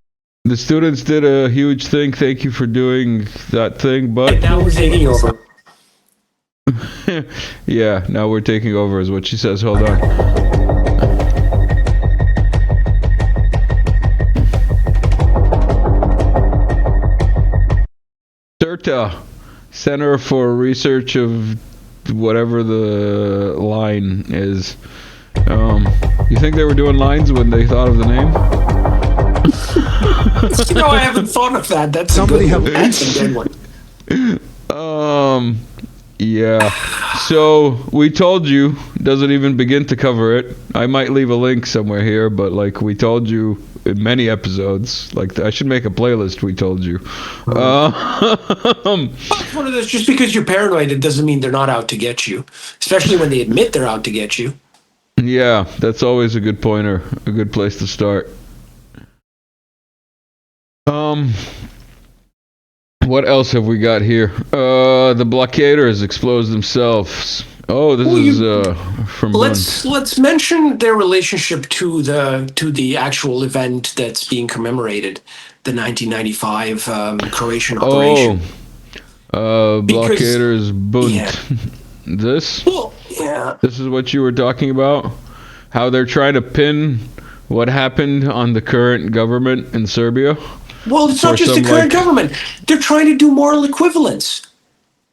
The students did a huge thing. Thank you for doing that thing, but now we're taking over. yeah, now we're taking over is what she says. Hold on. CERTA, Center for Research of whatever the line is. You think they were doing lines when they thought of the name? You know, I haven't thought of that. That's somebody a good one. Yeah. So we told you, doesn't even begin to cover it. I might leave a link somewhere here, but like we told you in many episodes, like I should make a playlist. We told you. It's one of those. Just because you're paranoid, it doesn't mean they're not out to get you. Especially when they admit they're out to get you. Yeah, that's always a good pointer, a good place to start. What else have we got here? The blockaders exposed themselves. Oh, this is from let's mention their relationship to the actual event that's being commemorated, the 1995 Croatian operation. Blockaders Bund. Yeah. This? Well, yeah. This is what you were talking about? How they're trying to pin what happened on the current government in Serbia? Well, it's not just the current government. They're trying to do moral equivalence.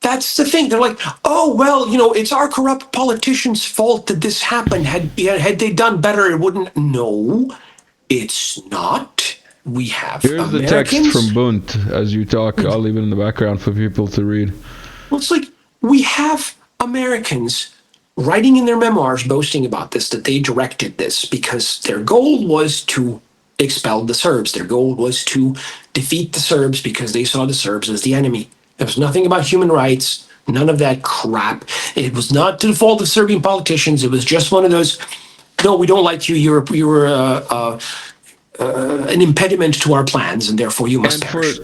That's the thing. They're like, oh, well, you know, it's our corrupt politicians' fault that this happened. Had they done better, it wouldn't. No, it's not. We have Here's Americans. the text from Bund as you talk. I'll leave it in the background for people to read. Well, it's like we have Americans writing in their memoirs boasting about this, that they directed this because their goal was to expel the Serbs. Their goal was to defeat the Serbs because they saw the Serbs as the enemy. There was nothing about human rights, none of that crap. It was not to the fault of Serbian politicians. It was just one of those, no, we don't like you. You're an impediment to our plans, and therefore you must perish.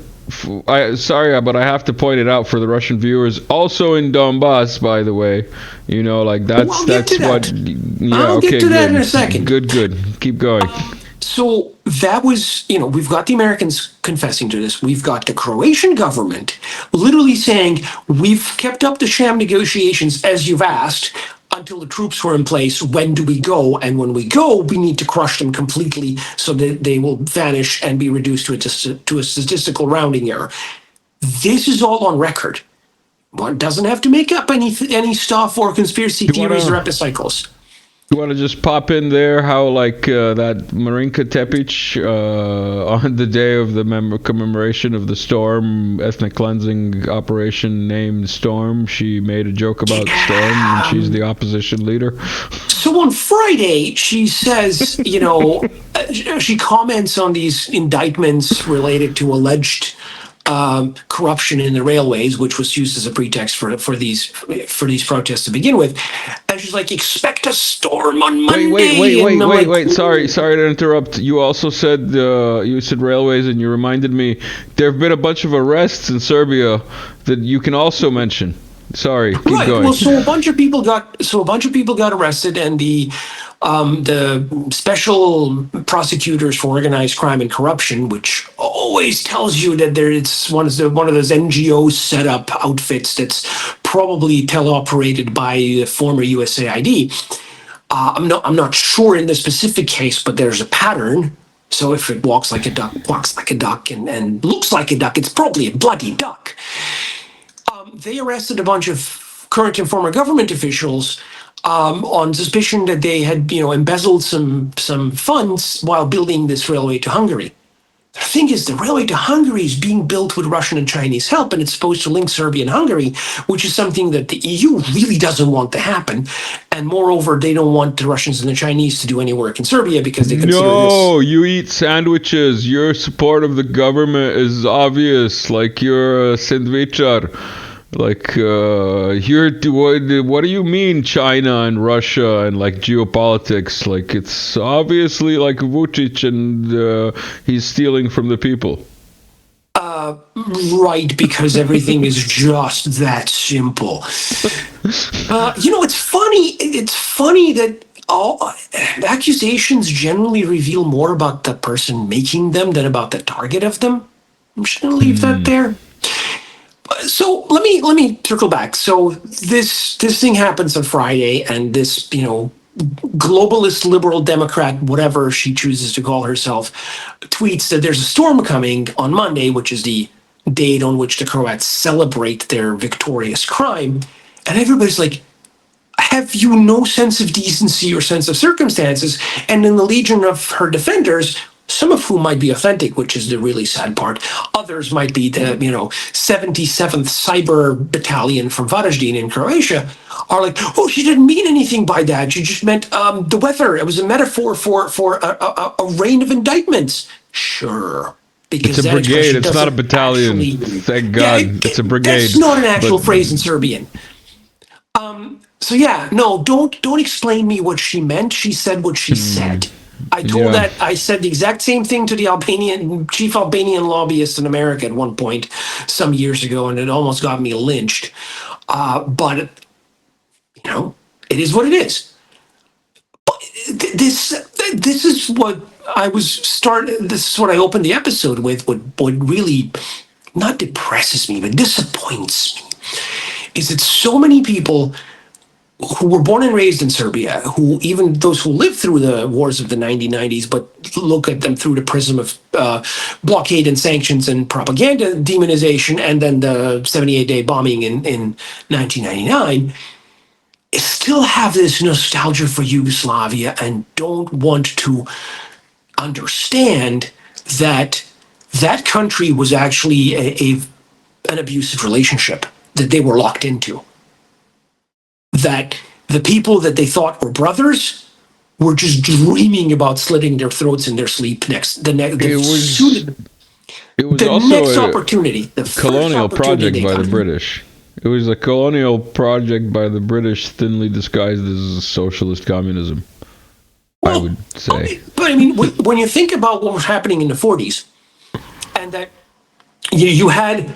Sorry, but I have to point it out for the Russian viewers. Also in Donbass, by the way, you know, like that's what. Yeah, I'll okay, get to that good. in a second. Good. Keep going. So that was, you know, we've got the Americans confessing to this. We've got the Croatian government literally saying, we've kept up the sham negotiations as you've asked until the troops were in place. When do we go? And when we go, we need to crush them completely so that they will vanish and be reduced to a statistical rounding error. This is all on record. one doesn't have to make up any stuff or conspiracy theories or epicycles. You want to just pop in there how, like, that Marinka Tepic, on the day of the commemoration of the Storm ethnic cleansing operation named Storm, she made a joke about Storm, and she's the opposition leader. So on Friday, she says, you know, she comments on these indictments related to alleged corruption in the railways, which was used as a pretext for these protests to begin with. And she's like, expect a storm on Monday. Wait. Sorry to interrupt. You also said railways, and you reminded me there have been a bunch of arrests in Serbia that you can also mention. Sorry, keep going. Well, so a bunch of people got arrested, and the special prosecutors for organized crime and corruption, which always tells you that it's one of those NGO set up outfits that's probably teleoperated by the former USAID. I'm not sure in the specific case, but there's a pattern. So if it walks like a duck, walks like a duck, and looks like a duck, it's probably a bloody duck. They arrested a bunch of current and former government officials on suspicion that they had, embezzled some funds while building this railway to Hungary. The thing is, the railway to Hungary is being built with Russian and Chinese help, and it's supposed to link Serbia and Hungary, which is something that the EU really doesn't want to happen. And moreover, they don't want the Russians and the Chinese to do any work in Serbia because they consider No, you eat sandwiches. Your support of the government is obvious, like you're a sandwicher. Like, what do you mean China and Russia and, like, geopolitics? Like, it's obviously, like, Vucic and he's stealing from the people. Right, because everything is just that simple. It's funny. It's funny that all accusations generally reveal more about the person making them than about the target of them. I'm just going to leave that there. So let me circle back. So this thing happens on Friday, and this globalist liberal Democrat, whatever she chooses to call herself, tweets that there's a storm coming on Monday, which is the date on which the Croats celebrate their victorious crime, and everybody's like, have you no sense of decency or sense of circumstances? And in the legion of her defenders, some of whom might be authentic, which is the really sad part. Others might be the 77th Cyber Battalion from Varaždin in Croatia, are like, oh, she didn't mean anything by that. She just meant the weather. It was a metaphor for a rain of indictments. Sure. Because it's a brigade. It's not a battalion. Thank God. It's a brigade. That's not an actual phrase in Serbian. Don't explain me what she meant. She said what she said. I said the exact same thing to the chief Albanian lobbyist in America at one point some years ago, and it almost got me lynched. But it is what it is. But this is what this is what I opened the episode with. What really not depresses me, but disappoints me, is that so many people who were born and raised in Serbia, who even those who lived through the wars of the 1990s, but look at them through the prism of blockade and sanctions and propaganda demonization, and then the 78-day bombing in 1999, still have this nostalgia for Yugoslavia and don't want to understand that that country was actually an abusive relationship that they were locked into. That the people that they thought were brothers were just dreaming about slitting their throats in their sleep the next opportunity. The colonial project by the British. It was a colonial project by the British, thinly disguised as socialist communism. I would say. But I mean, when you think about what was happening in the 40s, and that you had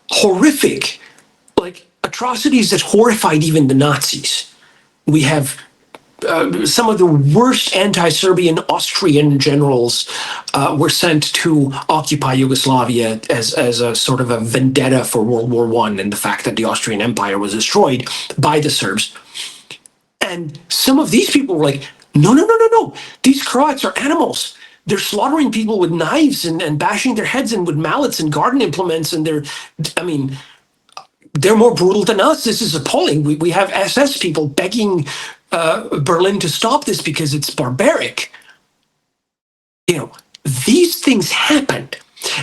horrific, atrocities that horrified even the Nazis. We have some of the worst anti-Serbian Austrian generals were sent to occupy Yugoslavia as a sort of a vendetta for World War I and the fact that the Austrian Empire was destroyed by the Serbs. And some of these people were like, no. These Croats are animals. They're slaughtering people with knives and bashing their heads in with mallets and garden implements. And they're more brutal than us. This is appalling. We have SS people begging Berlin to stop this because it's barbaric. You know, these things happened.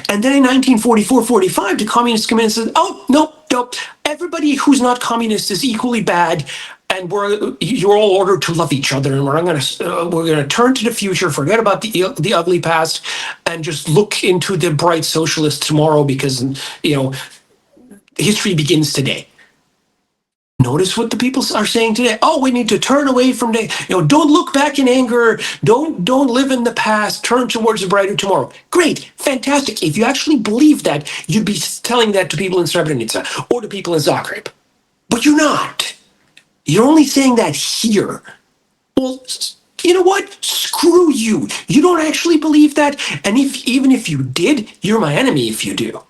And then in 1944-45, the communists come in and said, oh, no, everybody who's not communist is equally bad, and you're all ordered to love each other, and we're gonna turn to the future, forget about the ugly past, and just look into the bright socialist tomorrow because, you know, history begins today. Notice what the people are saying today. Oh, we need to turn away from the, you know, don't look back in anger. Don't live in the past. Turn towards a brighter tomorrow. Great, fantastic. If you actually believe that, you'd be telling that to people in Srebrenica or to people in Zagreb. But you're not. You're only saying that here. Well, you know what? Screw you. You don't actually believe that. And even if you did, you're my enemy if you do.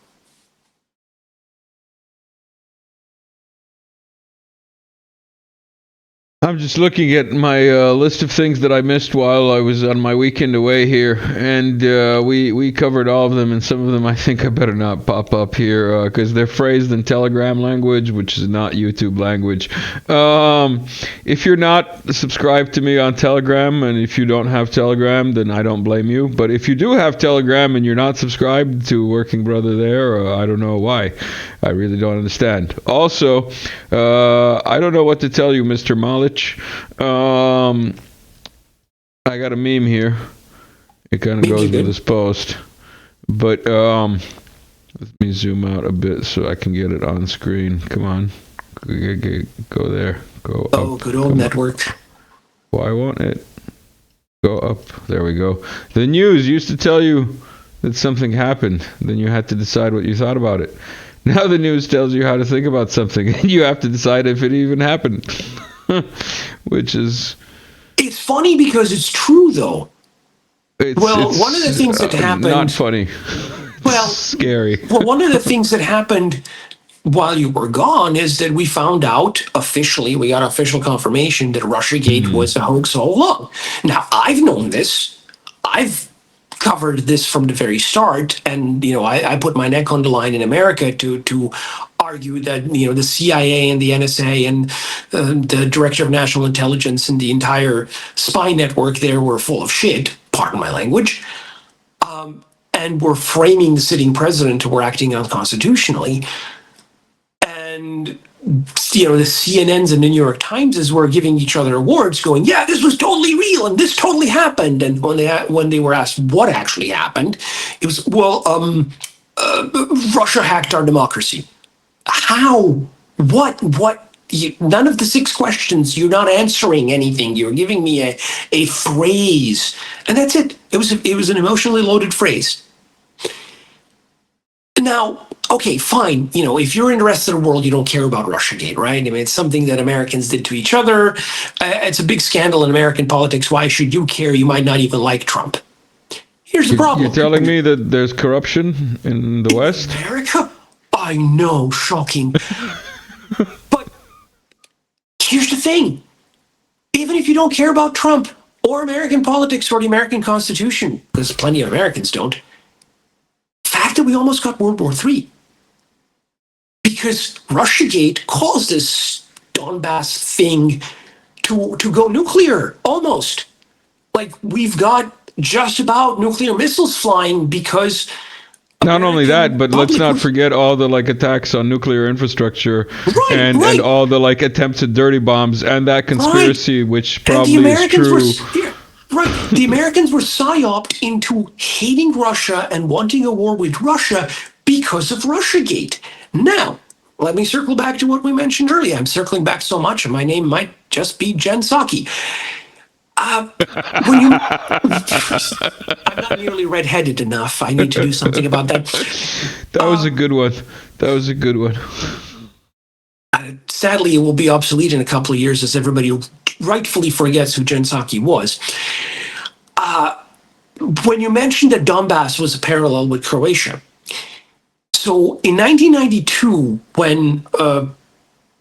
I'm just looking at my list of things that I missed while I was on my weekend away here, and we covered all of them, and some of them I think I better not pop up here because they're phrased in Telegram language, which is not YouTube language. If you're not subscribed to me on Telegram, and if you don't have Telegram, then I don't blame you. But if you do have Telegram and you're not subscribed to Working Brother there, I don't know why. I really don't understand. Also, I don't know what to tell you, Mr. Malic. I got a meme here. It kind of goes with this post. But let me zoom out a bit so I can get it on screen. Come on. Go there. Go up. Oh, good old network. Why won't it go up? There we go. The news used to tell you that something happened. Then you had to decide what you thought about it. Now the news tells you how to think about something, and you have to decide if it even happened. Which is... It's funny because it's true, though. It's one of the things that happened... Not funny. Well, scary. Well, one of the things that happened while you were gone is that we found out officially, we got official confirmation that Russiagate was a hoax all along. Now, I've known this. I've covered this from the very start, and you know, I put my neck on the line in America to argue that, you know, the CIA and the NSA and the Director of National Intelligence and the entire spy network there were full of shit, pardon my language, and were framing the sitting president who were acting unconstitutionally. And you know, the CNNs and the New York Timeses were giving each other awards going, yeah, this was totally real and this totally happened. And when they were asked what actually happened, it was, well, Russia hacked our democracy. How? What? None of the 6 questions, you're not answering anything. You're giving me a phrase. And that's it. It was an emotionally loaded phrase. Now, okay, fine. You know, if you're in the rest of the world, you don't care about Russiagate, right? I mean, it's something that Americans did to each other. It's a big scandal in American politics. Why should you care? You might not even like Trump. Here's the problem. You're telling me that there's corruption in the West? America? I know, shocking. But here's the thing. Even if you don't care about Trump or American politics or the American Constitution, because plenty of Americans don't, the fact that we almost got World War III, because Russiagate caused this Donbass thing to go nuclear, almost. Like, we've got just about nuclear missiles flying because... Not only that, but let's not forget all the attacks on nuclear infrastructure and all the attempts at dirty bombs and that conspiracy, which probably is true. The Americans were psyoped into hating Russia and wanting a war with Russia because of Russiagate. Now, let me circle back to what we mentioned earlier. I'm circling back so much, and my name might just be Jen Psaki. I'm not nearly redheaded enough. I need to do something about that. That was a good one. That was a good one. Sadly, it will be obsolete in a couple of years as everybody rightfully forgets who Jen Psaki was. When you mentioned that Donbass was a parallel with Croatia, so in 1992, when the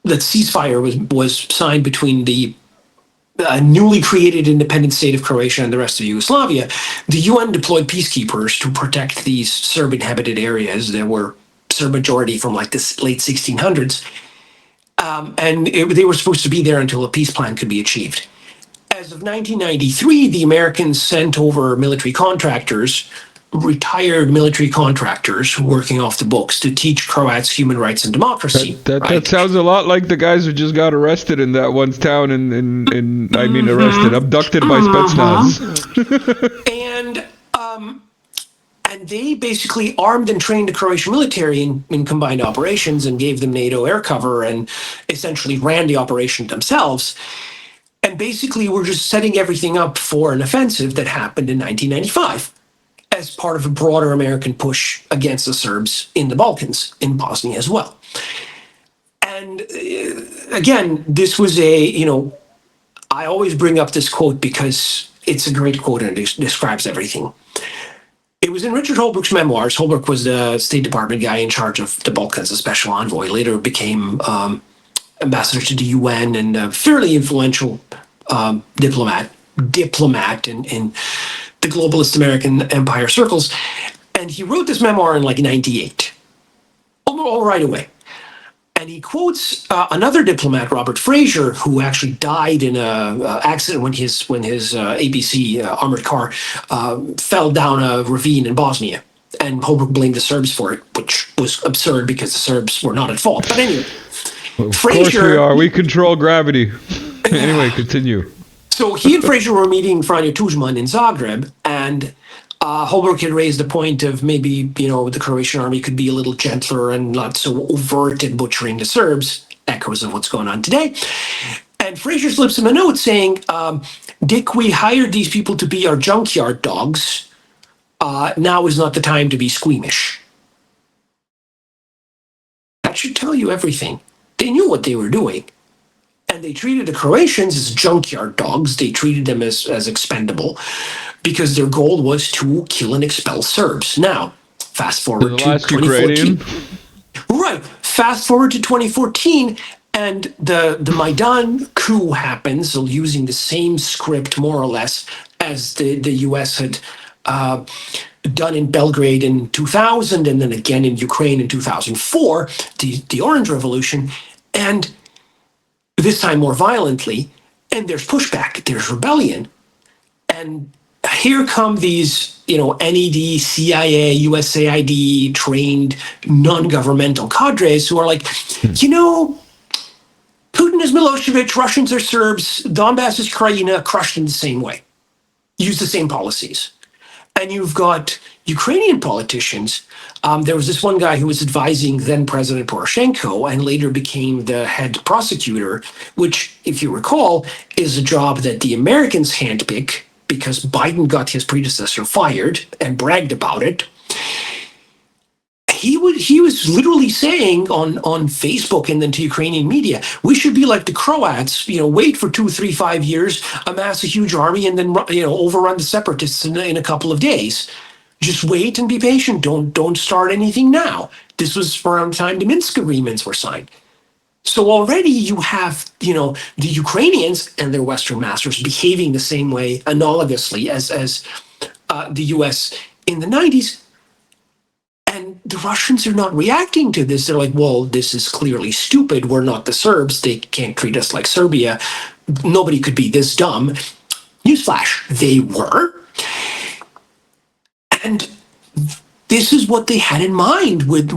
ceasefire was signed between the newly created independent state of Croatia and the rest of Yugoslavia, the UN deployed peacekeepers to protect these Serb-inhabited areas that were Serb majority from like the late 1600s. They were supposed to be there until a peace plan could be achieved. As of 1993, the Americans sent over military contractors, retired military contractors working off the books to teach Croats human rights and democracy. That sounds a lot like the guys who just got arrested in that one town abducted by Spetsnaz. And they basically armed and trained the Croatian military in combined operations and gave them NATO air cover and essentially ran the operation themselves. And basically were just setting everything up for an offensive that happened in 1995 as part of a broader American push against the Serbs in the Balkans, in Bosnia as well. And again, this was I always bring up this quote because it's a great quote and it describes everything. It was in Richard Holbrooke's memoirs. Holbrooke was the State Department guy in charge of the Balkans, a special envoy, later became ambassador to the UN and a fairly influential diplomat in the globalist American empire circles. And he wrote this memoir in like 98, all right away. And he quotes another diplomat, Robert Fraser, who actually died in an accident when his ABC armored car fell down a ravine in Bosnia. And Holbrooke blamed the Serbs for it, which was absurd because the Serbs were not at fault. But anyway, of course we are. We control gravity. Anyway, continue. So he and Fraser were meeting Franjo Tuđman in Zagreb, and Holbrooke had raised the point of maybe, the Croatian army could be a little gentler and not so overt in butchering the Serbs, echoes of what's going on today. And Fraser slips him a note saying, Dick, we hired these people to be our junkyard dogs. Now is not the time to be squeamish. That should tell you everything. They knew what they were doing. And they treated the Croatians as junkyard dogs. They treated them as expendable because their goal was to kill and expel Serbs. Now, fast forward to 2014. Right. Fast forward to 2014, and the Maidan coup happens, so using the same script, more or less, as the U.S. had done in Belgrade in 2000, and then again in Ukraine in 2004, the Orange Revolution. And this time more violently, and there's pushback, there's rebellion. And here come these, NED, CIA, USAID trained non-governmental cadres who are like, Putin is Milosevic, Russians are Serbs, Donbass is Krajina, crushed in the same way, use the same policies. And you've got Ukrainian politicians. There was this one guy who was advising then President Poroshenko and later became the head prosecutor, which, if you recall, is a job that the Americans handpick because Biden got his predecessor fired and bragged about it. He was literally saying on Facebook and then to Ukrainian media, we should be like the Croats, wait for 2, 3, 5 years, amass a huge army, and then overrun the separatists in a couple of days. Just wait and be patient. Don't start anything now. This was around the time the Minsk agreements were signed. So already you have, the Ukrainians and their Western masters behaving the same way analogously as the US in the 90s. And the Russians are not reacting to this. They're like, well, this is clearly stupid. We're not the Serbs. They can't treat us like Serbia. Nobody could be this dumb. Newsflash, they were. And this is what they had in mind with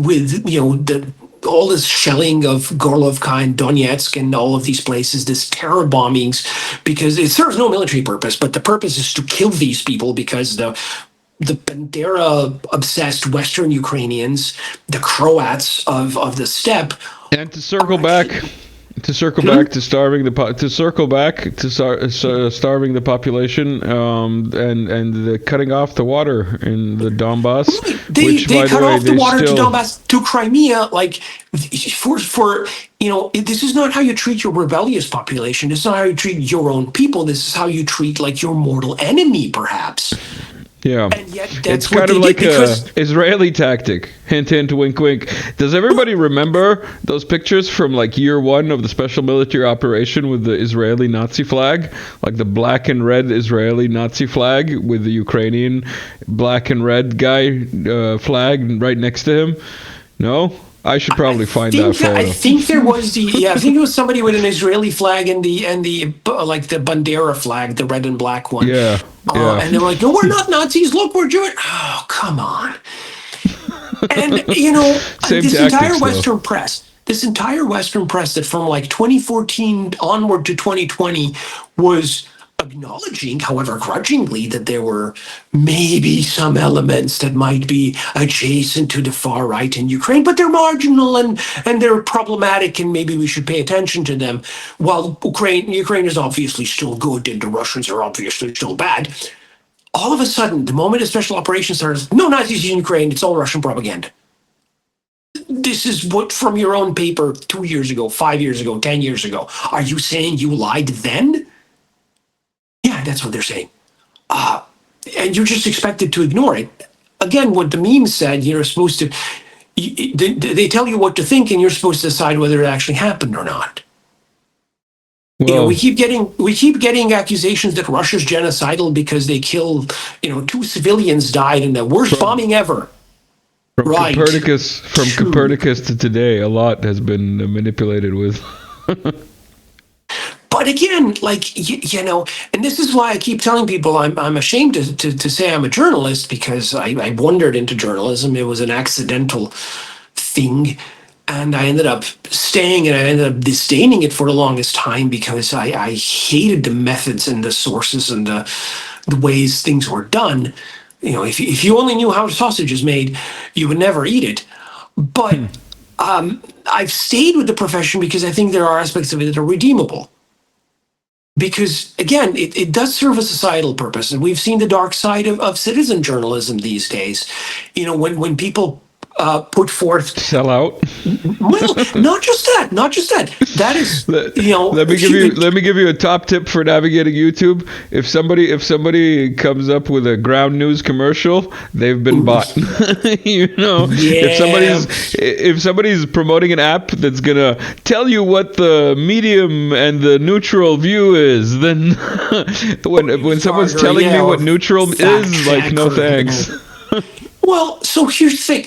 all this shelling of Gorlovka and Donetsk and all of these places, this terror bombings, because it serves no military purpose, but the purpose is to kill these people because the Bandera-obsessed Western Ukrainians, the Croats of the steppe, and to circle back to starving the population, and the cutting off the water in the Donbass. They cut off the water to Donbass, to Crimea, like for this is not how you treat your rebellious population. This is not how you treat your own people. This is how you treat like your mortal enemy, perhaps. Yeah, and yet that's it's kind of like a Israeli tactic. Hint, hint, wink, wink. Does everybody remember those pictures from like year one of the special military operation with the Israeli Nazi flag? Like the black and red Israeli Nazi flag with the Ukrainian black and red guy flag right next to him? No, I should probably find that photo. I think there was I think it was somebody with an Israeli flag and the like the Bandera flag, the red and black one. Yeah. And they were like, "No, we're not Nazis. Look, we're Jewish." Oh, come on. And this entire Western press that from like 2014 onward to 2020 was acknowledging, however grudgingly, that there were maybe some elements that might be adjacent to the far right in Ukraine, but they're marginal and they're problematic, and maybe we should pay attention to them. While Ukraine is obviously still good and the Russians are obviously still bad. All of a sudden, the moment a special operation starts, no Nazis in Ukraine, it's all Russian propaganda. This is what from your own paper 2 years ago, 5 years ago, 10 years ago. Are you saying you lied then? Yeah, that's what they're saying. And you're just expected to ignore it. Again, what the meme said, you're supposed to, they tell you what to think and you're supposed to decide whether it actually happened or not. Well, we keep getting accusations that Russia's genocidal because they killed, 2 civilians died in the worst bombing ever. From Copernicus to today, a lot has been manipulated with. But again, and this is why I keep telling people I'm ashamed to say I'm a journalist, because I wandered into journalism. It was an accidental thing. And I ended up staying, and I ended up disdaining it for the longest time because I hated the methods and the sources and the ways things were done. If you only knew how sausage is made, you would never eat it. But I've stayed with the profession because I think there are aspects of it that are redeemable. Because, again, it does serve a societal purpose. And we've seen the dark side of citizen journalism these days. When people put forth... Sell out? Well, not just that. That is, Let me give you a top tip for navigating YouTube. If somebody comes up with a ground news commercial, they've been bought. If somebody's promoting an app that's gonna tell you what the medium and the neutral view is, then when someone's telling me what neutral is, like, no thanks. Well, so here's the thing.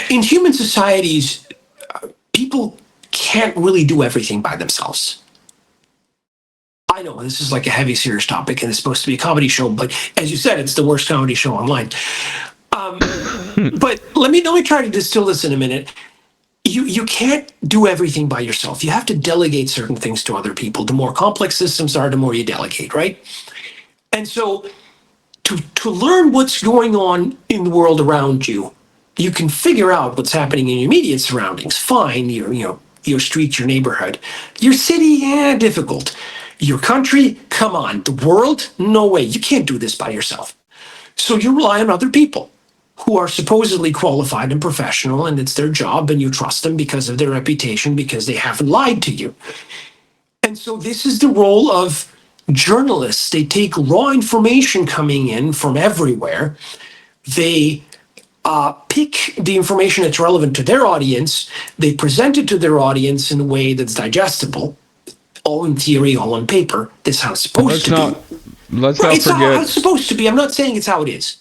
In human societies, people can't really do everything by themselves. I know this is like a heavy, serious topic, and it's supposed to be a comedy show, but as you said, it's the worst comedy show online. But let me try to distill this in a minute. You can't do everything by yourself. You have to delegate certain things to other people. The more complex systems are, the more you delegate, right? And so to learn what's going on in the world around you, you can figure out what's happening in your immediate surroundings. Fine, your street, your neighborhood. Your city, difficult. Your country, come on. The world, no way. You can't do this by yourself. So you rely on other people who are supposedly qualified and professional, and it's their job, and you trust them because of their reputation, because they haven't lied to you. And so this is the role of journalists. They take raw information coming in from everywhere. They pick the information that's relevant to their audience. They present it to their audience in a way that's digestible, all in theory, all on paper. This is how it's supposed to be. Let's not forget. It's how it's supposed to be. I'm not saying it's how it is.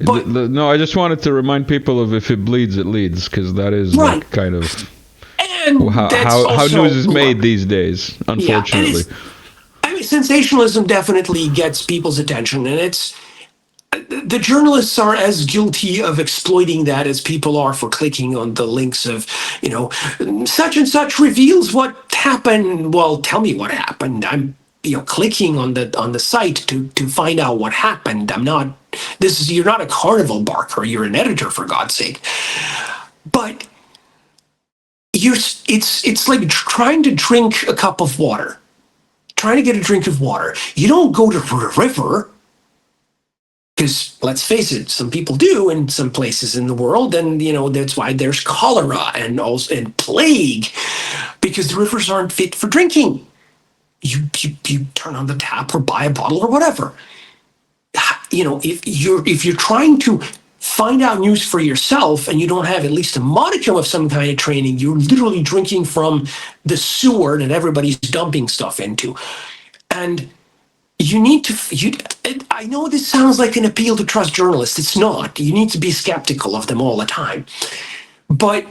But, no, I just wanted to remind people of if it bleeds, it leads, because that is right. like kind of and how news is made these days, unfortunately. Yeah, sensationalism definitely gets people's attention, and the journalists are as guilty of exploiting that as people are for clicking on the links of, such and such reveals what happened. Well, tell me what happened. I'm, clicking on the site to find out what happened. I'm not. You're not a carnival barker. You're an editor, for God's sake. But it's like trying to drink a cup of water. Trying to get a drink of water. You don't go to a river. Because let's face it, some people do in some places in the world, and that's why there's cholera and plague, because the rivers aren't fit for drinking. You turn on the tap or buy a bottle or whatever. If you're trying to find out news for yourself and you don't have at least a modicum of some kind of training, you're literally drinking from the sewer that everybody's dumping stuff into. And you need to. I know this sounds like an appeal to trust journalists. It's not. You need to be skeptical of them all the time. But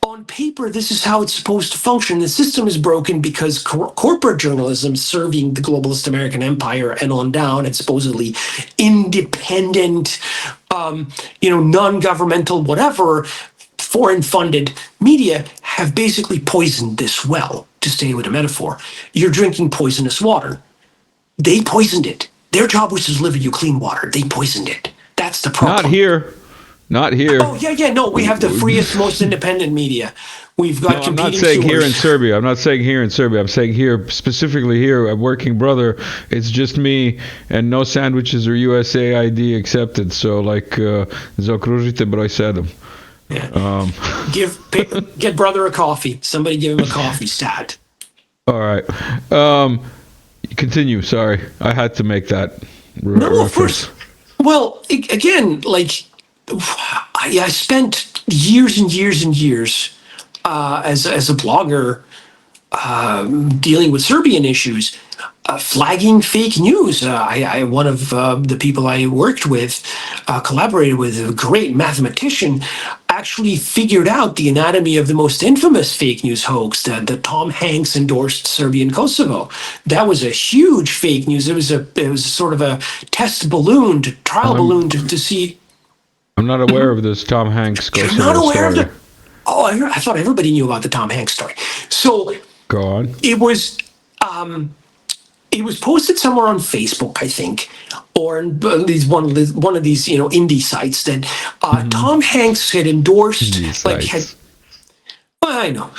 on paper, this is how it's supposed to function. The system is broken because corporate journalism serving the globalist American empire and on down, and supposedly independent, non-governmental, whatever, foreign-funded media have basically poisoned this well, to stay with a metaphor. You're drinking poisonous water. They poisoned it. Their job was to deliver you clean water. They poisoned it. That's the problem. Not here. Oh, yeah, no, we have the freest, most independent media. We've got competing I'm not saying sewers. here in Serbia. I'm saying here, specifically here, a working brother, it's just me and no sandwiches or USAID accepted. So, zaokružite broj 7. Yeah. Get brother a coffee. Somebody give him a coffee stat. All right. Continue. Sorry. I had to make that of course. Well, again, I spent years and years and years as a blogger dealing with Serbian issues, flagging fake news. One of the people I worked with, collaborated with, a great mathematician, actually figured out the anatomy of the most infamous fake news hoax, that Tom Hanks endorsed Serbian Kosovo. That was a huge fake news. It was sort of a test balloon, trial balloon to see. I'm not aware of this Tom Hanks Kosovo You're not aware story. of it? Oh, I thought everybody knew about the Tom Hanks story. So go on. It was posted somewhere on Facebook, I think, or in one of these indie sites that Tom Hanks had endorsed. I know.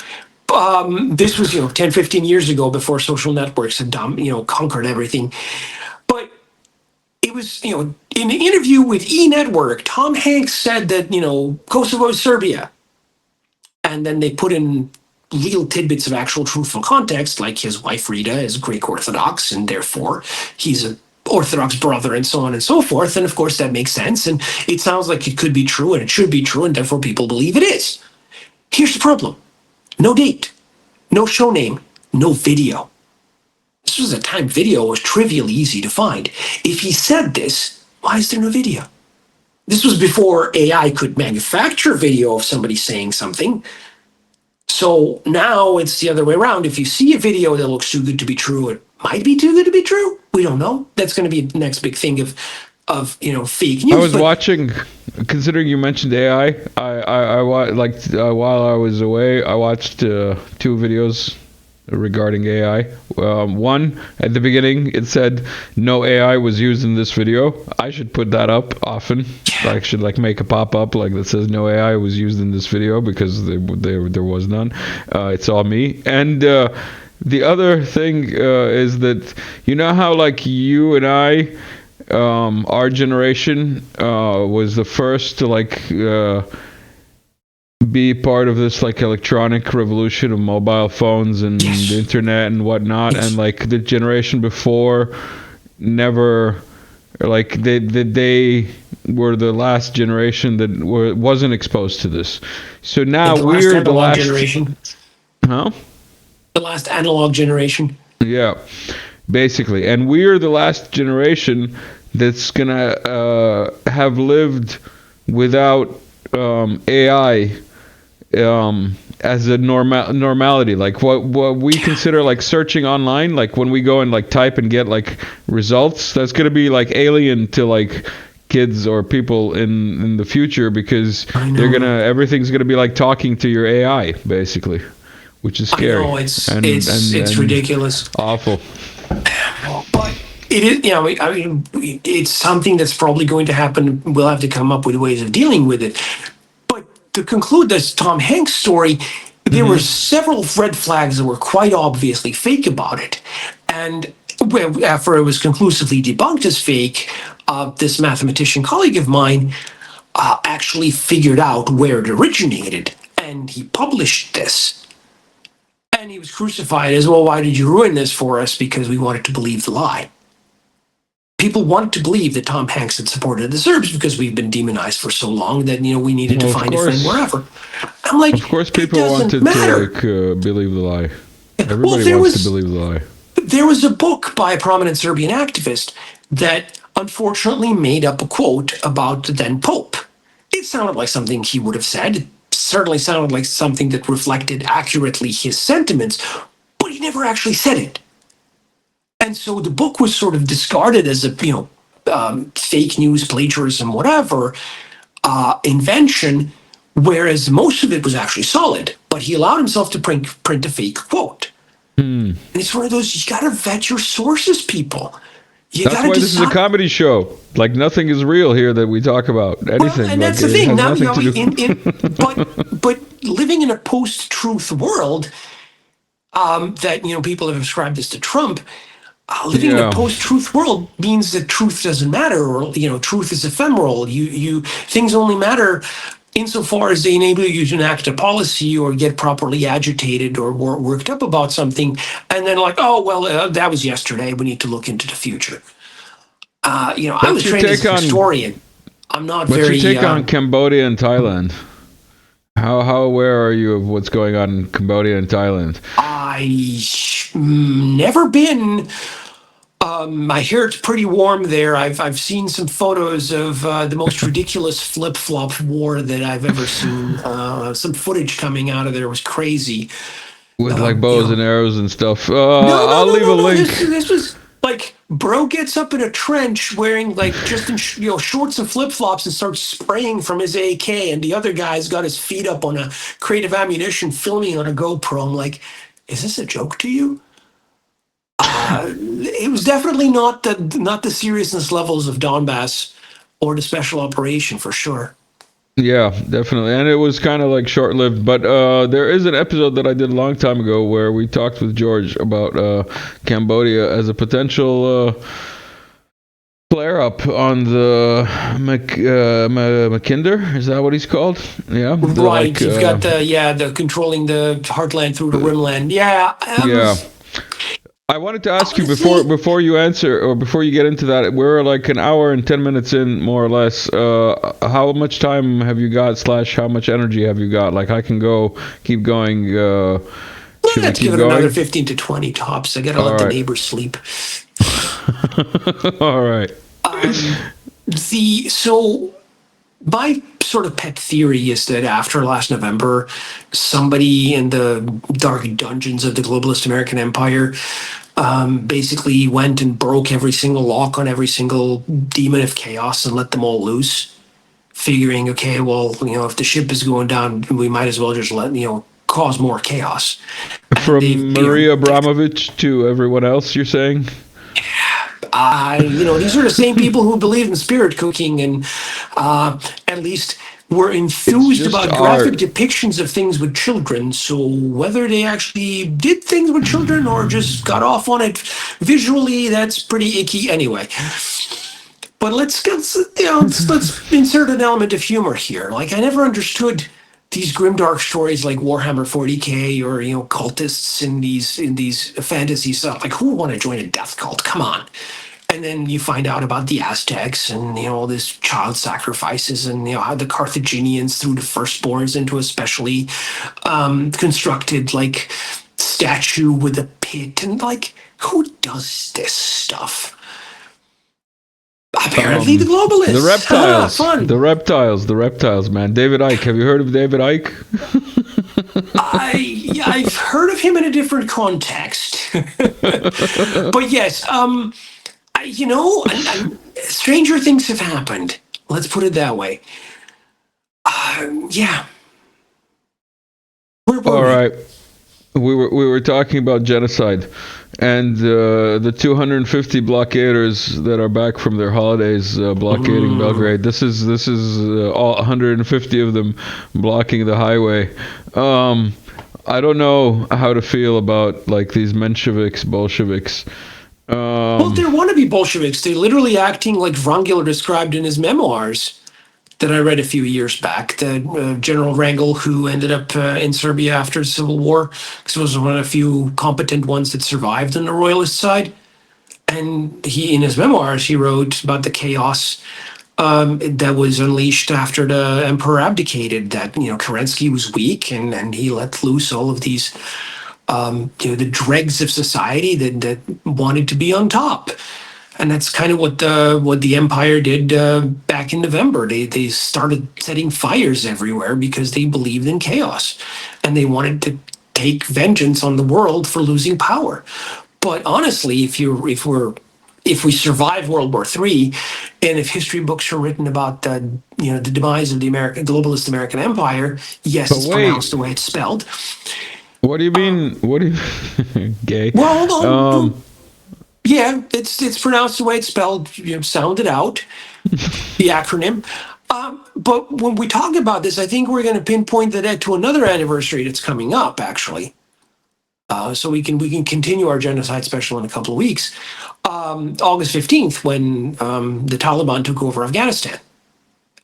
This was 10, 15 years ago, before social networks had conquered everything. But it was in an interview with E! Network, Tom Hanks said that Kosovo is Serbia, and then they put in little tidbits of actual truthful context, like his wife Rita is Greek Orthodox, and therefore he's an Orthodox brother, and so on and so forth. And of course that makes sense, and it sounds like it could be true, and it should be true, and therefore people believe it is. Here's the problem: no date, no show name, no video. This was a time video was trivially easy to find. If he said this, why is there no video? This was before AI could manufacture video of somebody saying something. So now it's the other way around. If you see a video that looks too good to be true, it might be too good to be true. We don't know. That's going to be the next big thing of fake news. I was watching, considering you mentioned AI, while I was away, I watched 2 videos regarding AI. One, at the beginning, it said no AI was used in this video. I should put that up often. I should make a pop-up that says no AI was used in this video, because there was none. It's all me. And the other thing is that how you and I, our generation was the first to be part of this electronic revolution of mobile phones and the internet and whatnot, and the generation before never, they were the last generation that wasn't exposed to this. So now we're the last generation. Huh? The last analog generation. Yeah, basically, and we're the last generation that's gonna have lived without AI as a normality, what we consider searching online, when we go and type and get results, that's gonna be alien to kids or people in the future, because everything's gonna be talking to your AI basically, which is scary. I know, it's ridiculous, awful. But it is, it's something that's probably going to happen. We'll have to come up with ways of dealing with it. To conclude this Tom Hanks story, there were several red flags that were quite obviously fake about it. And after it was conclusively debunked as fake, this mathematician colleague of mine actually figured out where it originated, and he published this. And he was crucified as, well, why did you ruin this for us? Because we wanted to believe the lie. People wanted to believe that Tom Hanks had supported the Serbs because we've been demonized for so long that we needed to find a friend wherever. I'm like, of course, people wanted to believe the lie. Everybody wants to believe the lie. There was a book by a prominent Serbian activist that unfortunately made up a quote about the then Pope. It sounded like something he would have said. It certainly sounded like something that reflected accurately his sentiments, but he never actually said it. And so the book was sort of discarded as a, fake news, plagiarism, whatever, invention, whereas most of it was actually solid. But he allowed himself to print a fake quote. And it's one of those, you got to vet your sources, people. That's why this is a comedy show. Like, nothing is real here that we talk about. Anything. Well, and that's the thing. Now, but living in a post-truth world, that people have ascribed this to Trump. Living in a post-truth world means that truth doesn't matter, or truth is ephemeral. Things only matter insofar as they enable you to enact a policy or get properly agitated or worked up about something, and then that was yesterday. We need to look into the future. I was trained as a historian. I'm not very. What's your take on Cambodia and Thailand? How aware are you of what's going on in Cambodia and Thailand? I've never been. I hear it's pretty warm there. I've seen some photos of the most ridiculous flip-flop war that I've ever seen. Some footage coming out of there was crazy. With bows and arrows and stuff. I'll leave a link. This was bro gets up in a trench wearing just in shorts and flip-flops and starts spraying from his AK, and the other guy's got his feet up on a crate of ammunition filming on a GoPro. I'm like, is this a joke to you? It was definitely not the seriousness levels of Donbass or the special operation, for sure. Yeah, definitely. And it was kind of short-lived. But there is an episode that I did a long time ago where we talked with George about Cambodia as a potential flare-up on the Mackinder. Is that what he's called? Yeah. Right. You've got the controlling the heartland through the rimland. Yeah. I wanted to ask you before you answer, or before you get into that, we're an hour and 10 minutes in, more or less. How much time have you got, / how much energy have you got? I can keep going. Let's give it another 15 to 20 tops. I got to let the neighbors sleep. All right. My sort of pet theory is that after last November, somebody in the dark dungeons of the globalist American empire basically went and broke every single lock on every single demon of chaos and let them all loose, figuring, okay, well, if the ship is going down, we might as well just cause more chaos. From Maria Abramovich to everyone else, you're saying? These are the same people who believe in spirit cooking and at least were enthused about graphic depictions of things with children. So whether they actually did things with children or just got off on it visually, that's pretty icky anyway. But let's insert an element of humor here. I never understood these grimdark stories like Warhammer 40K or cultists in these fantasy stuff. Who would want to join a death cult? Come on. And then you find out about the Aztecs and all this child sacrifices and how the Carthaginians threw the firstborns into a specially constructed statue with a pit, and who does this stuff? Apparently the globalists. The reptiles. The reptiles, man. David Icke. Have you heard of David Icke? I've heard of him in a different context. But yes, stranger things have happened. Let's put it that way. Yeah. All right. We were talking about genocide and the 250 blockaders that are back from their holidays blockading Belgrade. This is all 150 of them blocking the highway. I don't know how to feel about these Bolsheviks. Well, they're wannabe Bolsheviks. They're literally acting like Wrangel described in his memoirs that I read a few years back. The General Wrangel, who ended up in Serbia after the Civil War, because he was one of the few competent ones that survived on the royalist side. And he, in his memoirs, he wrote about the chaos that was unleashed after the emperor abdicated, that, Kerensky was weak and he let loose all of these the dregs of society that wanted to be on top. And that's kind of what the empire did back in November. They started setting fires everywhere because they believed in chaos, and they wanted to take vengeance on the world for losing power. But honestly, if we survive World War III, and if history books are written about the demise of the globalist American empire, yes, it's pronounced the way it's spelled. What do you mean? What do you gay? Well, hold on. Yeah, it's pronounced the way it's spelled. Sound it out, the acronym. But when we talk about this, I think we're going to pinpoint that to another anniversary that's coming up, actually. So we can continue our genocide special in a couple of weeks. August 15th, when the Taliban took over Afghanistan,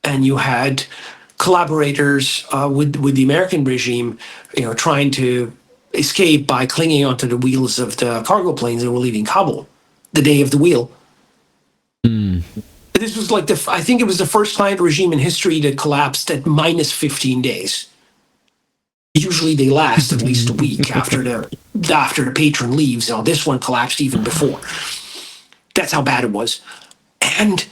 and you had collaborators with the American regime, trying to escape by clinging onto the wheels of the cargo planes that were leaving Kabul, the day of the wheel. This was like I think it was the first client regime in history that collapsed at minus 15 days. Usually they last at least a week after the patron leaves. This one collapsed even before. That's how bad it was. And,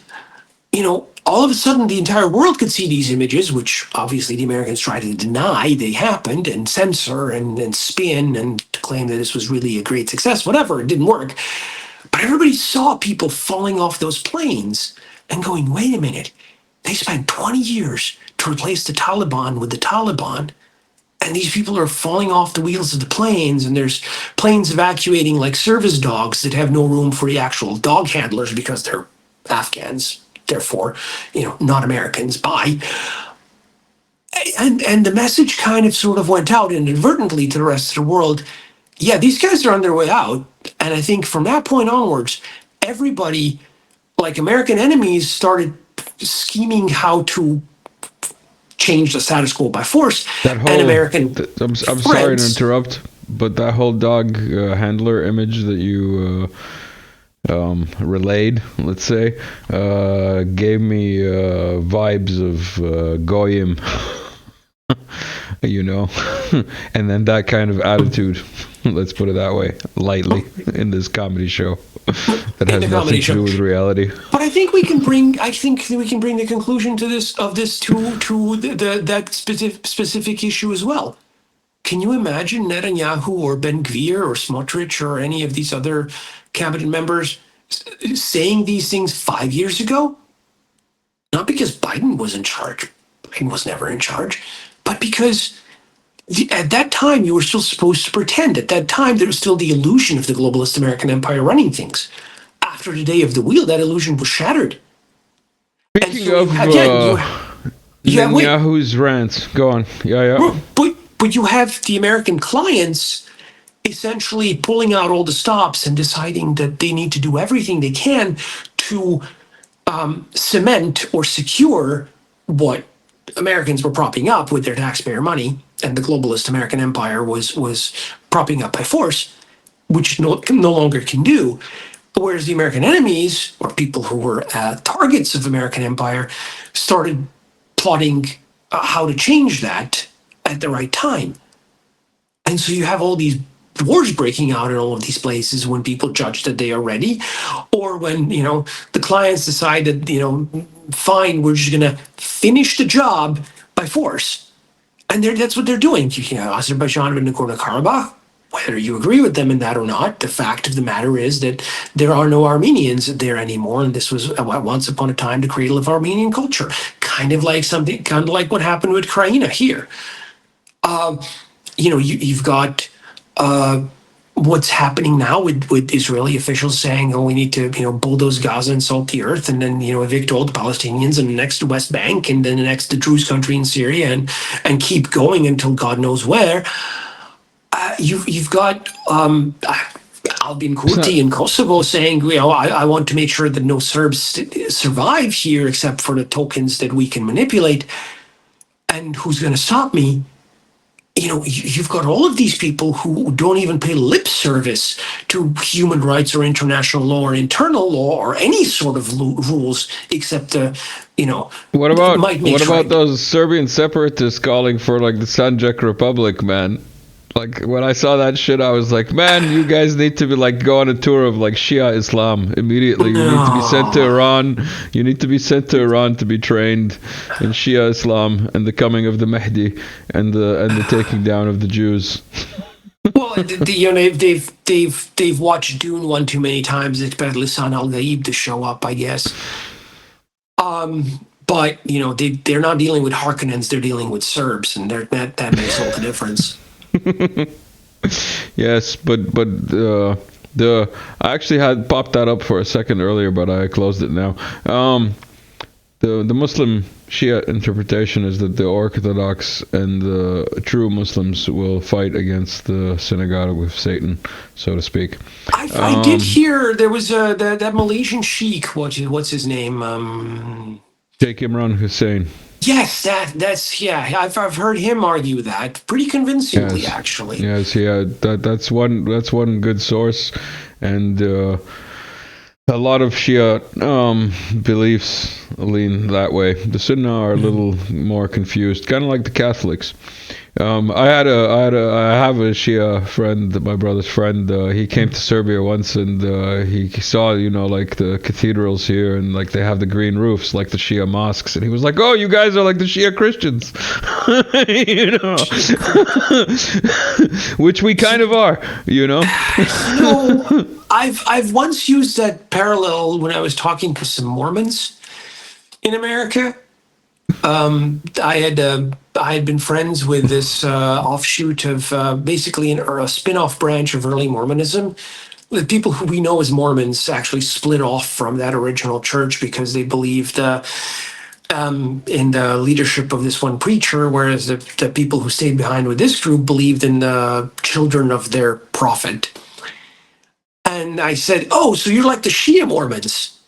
all of a sudden the entire world could see these images, which obviously the Americans tried to deny they happened and censor and spin and claim that this was really a great success, whatever. It didn't work. But everybody saw people falling off those planes and going, wait a minute, they spent 20 years to replace the Taliban with the Taliban. And these people are falling off the wheels of the planes, and there's planes evacuating like service dogs that have no room for the actual dog handlers because they're Afghans, therefore, not Americans. Bye. And the message kind of sort of went out inadvertently to the rest of the world. Yeah, these guys are on their way out. And I think from that point onwards, everybody, like American enemies, started scheming how to change the status quo by force. I'm sorry to interrupt, but that whole dog handler image that you relayed, let's say, gave me vibes of Goyim, and then that kind of attitude, let's put it that way, lightly, in this comedy show that has nothing to do with reality. But I think we can bring the conclusion to this to that specific issue as well. Can you imagine Netanyahu or Ben Gvir or Smotrich or any of these other cabinet members saying these things 5 years ago? Not because Biden was in charge. Biden was never in charge, but because at that time you were still supposed to pretend. At that time there was still the illusion of the globalist American empire running things. After the day of the wheel, that illusion was shattered. Speaking of Netanyahu's rants, go on. Yeah. But you have the American clients essentially pulling out all the stops and deciding that they need to do everything they can to cement or secure what Americans were propping up with their taxpayer money, and the globalist American empire was propping up by force, which no longer can do. Whereas the American enemies, or people who were targets of American empire, started plotting how to change that at the right time. And so you have all these wars breaking out in all of these places when people judge that they are ready, or when the clients decide that fine, we're just going to finish the job by force, and that's what they're doing. Azerbaijan and Nagorno-Karabakh, whether you agree with them in that or not, the fact of the matter is that there are no Armenians there anymore, and this was once upon a time the cradle of Armenian culture, kind of like what happened with Krajina here. You've got what's happening now with Israeli officials saying, we need to, bulldoze Gaza and salt the earth, and then, evict all the Palestinians, and next the West Bank, and then the next the Druze country in Syria, and keep going until God knows where. You've got Albin Kurti in Kosovo saying, I want to make sure that no Serbs survive here except for the tokens that we can manipulate. And who's going to stop me? You've got all of these people who don't even pay lip service to human rights or international law or internal law or any sort of rules except What about those Serbian separatists calling for the Sanjak Republic, man? Like when I saw that shit, I was like, man, you guys need to be like go on a tour of like Shia Islam immediately. You need to be sent to Iran. You need to be sent to Iran to be trained in Shia Islam and the coming of the Mahdi and the taking down of the Jews. Well, they've watched Dune one too many times. They expect Lisan Al Gaib to show up, I guess. But they're not dealing with Harkonnens; they're dealing with Serbs, and that makes all the difference. Yes, but I actually had popped that up for a second earlier, but I closed it now. The Muslim Shia interpretation is that the Orthodox and the true Muslims will fight against the synagogue with Satan, so to speak. I did hear there was that Malaysian sheikh. What's his name? Sheikh Imran Hussein. Yes, that's I've heard him argue that pretty convincingly, actually. Yes, yeah, that's one good source, and a lot of Shia beliefs lean that way. The Sunnah are a little more confused, kind of like the Catholics. I have a Shia friend, my brother's friend. He came to Serbia once, and he saw, like the cathedrals here, and like they have the green roofs, like the Shia mosques, and he was like, "Oh, you guys are like the Shia Christians," which we kind of are, I've once used that parallel when I was talking to some Mormons in America. I had been friends with this offshoot of basically a spin-off branch of early Mormonism. The people who we know as Mormons actually split off from that original church because they believed in the leadership of this one preacher, whereas the people who stayed behind with this group believed in the children of their prophet. And I said, "Oh, so you're like the Shia Mormons."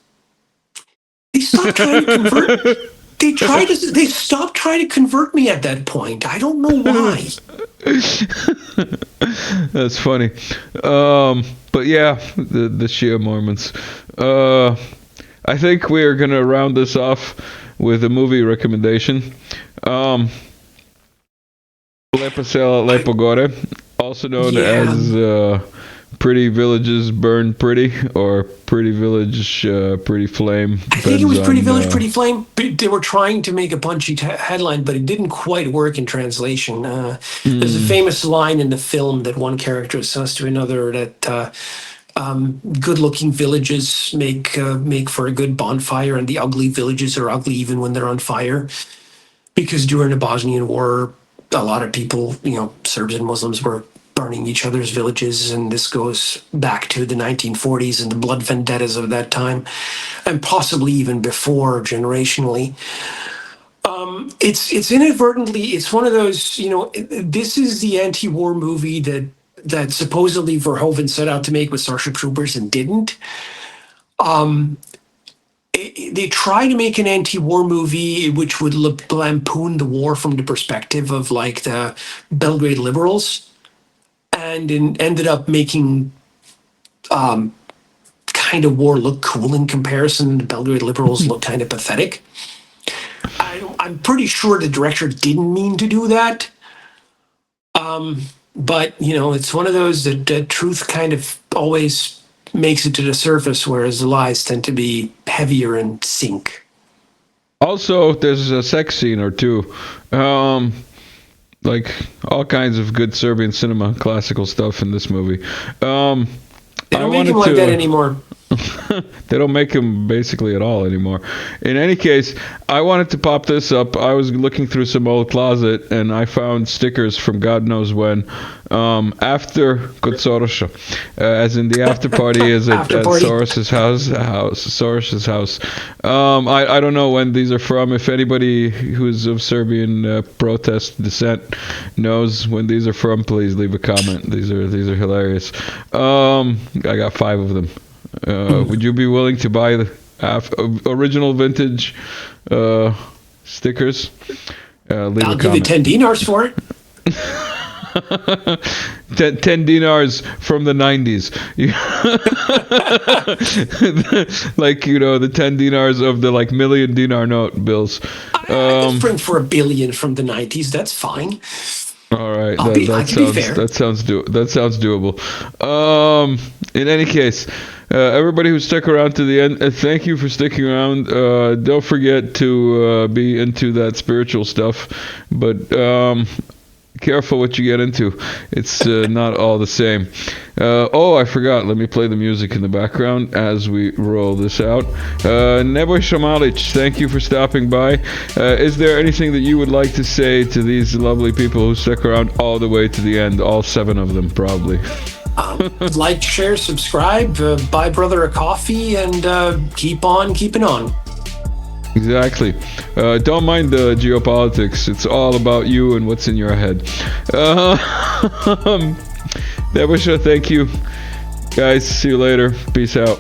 They stopped trying to convert. They stopped trying to convert me at that point. I don't know why. That's funny. But yeah, the Shia Mormons. I think we're gonna round this off with a movie recommendation. Lepa Sela, Lepo Gore, also known as Pretty Villages Burn Pretty, or Pretty Village Pretty Flame. I think it was Pretty Village Pretty Flame. They were trying to make a punchy headline, but it didn't quite work in translation. There's a famous line in the film that one character says to another that good-looking villages make for a good bonfire, and the ugly villages are ugly even when they're on fire. Because during the Bosnian War, a lot of people, Serbs and Muslims, were burning each other's villages, and this goes back to the 1940s and the blood vendettas of that time, and possibly even before, generationally. It's inadvertently, it's one of those, this is the anti-war movie that supposedly Verhoeven set out to make with Starship Troopers and didn't. They try to make an anti-war movie which would lampoon the war from the perspective of like the Belgrade liberals, and ended up making kind of war look cool in comparison. The Belgrade liberals look kind of pathetic. I'm pretty sure the director didn't mean to do that. But, it's one of those that truth kind of always makes it to the surface, whereas the lies tend to be heavier and sink. Also, there's a sex scene or two. Like all kinds of good Serbian cinema, classical stuff in this movie. They don't make him like that anymore. They don't make him basically at all anymore. In any case, I wanted to pop this up. I was looking through some old closet, and I found stickers from God knows when, after Kotsorosha, as in the after party is at Soros's house. Soros's house. I don't know when these are from. If anybody who's of Serbian protest descent knows when these are from, please leave a comment. These are hilarious. I got 5 of them. Would you be willing to buy the original vintage stickers? I'll give you 10 dinars for it. 10 dinars from the 90s. Like, the 10 dinars of the like $1,000,000 dinar note bills. I can print for $1 billion from the 90s. That's fine. All right, I can be fair. that sounds doable. In any case, everybody who stuck around to the end, thank you for sticking around. Don't forget to be into that spiritual stuff, but careful what you get into. It's not all the same. I forgot. Let me play the music in the background as we roll this out. Nebojsa Malic, thank you for stopping by. Is there anything that you would like to say to these lovely people who stuck around all the way to the end? All 7 of them, probably. Like, share, subscribe, buy brother a coffee, and keep on keeping on. Exactly. Don't mind the geopolitics. It's all about you and what's in your head. Nebojsa, thank you. Guys, see you later. Peace out.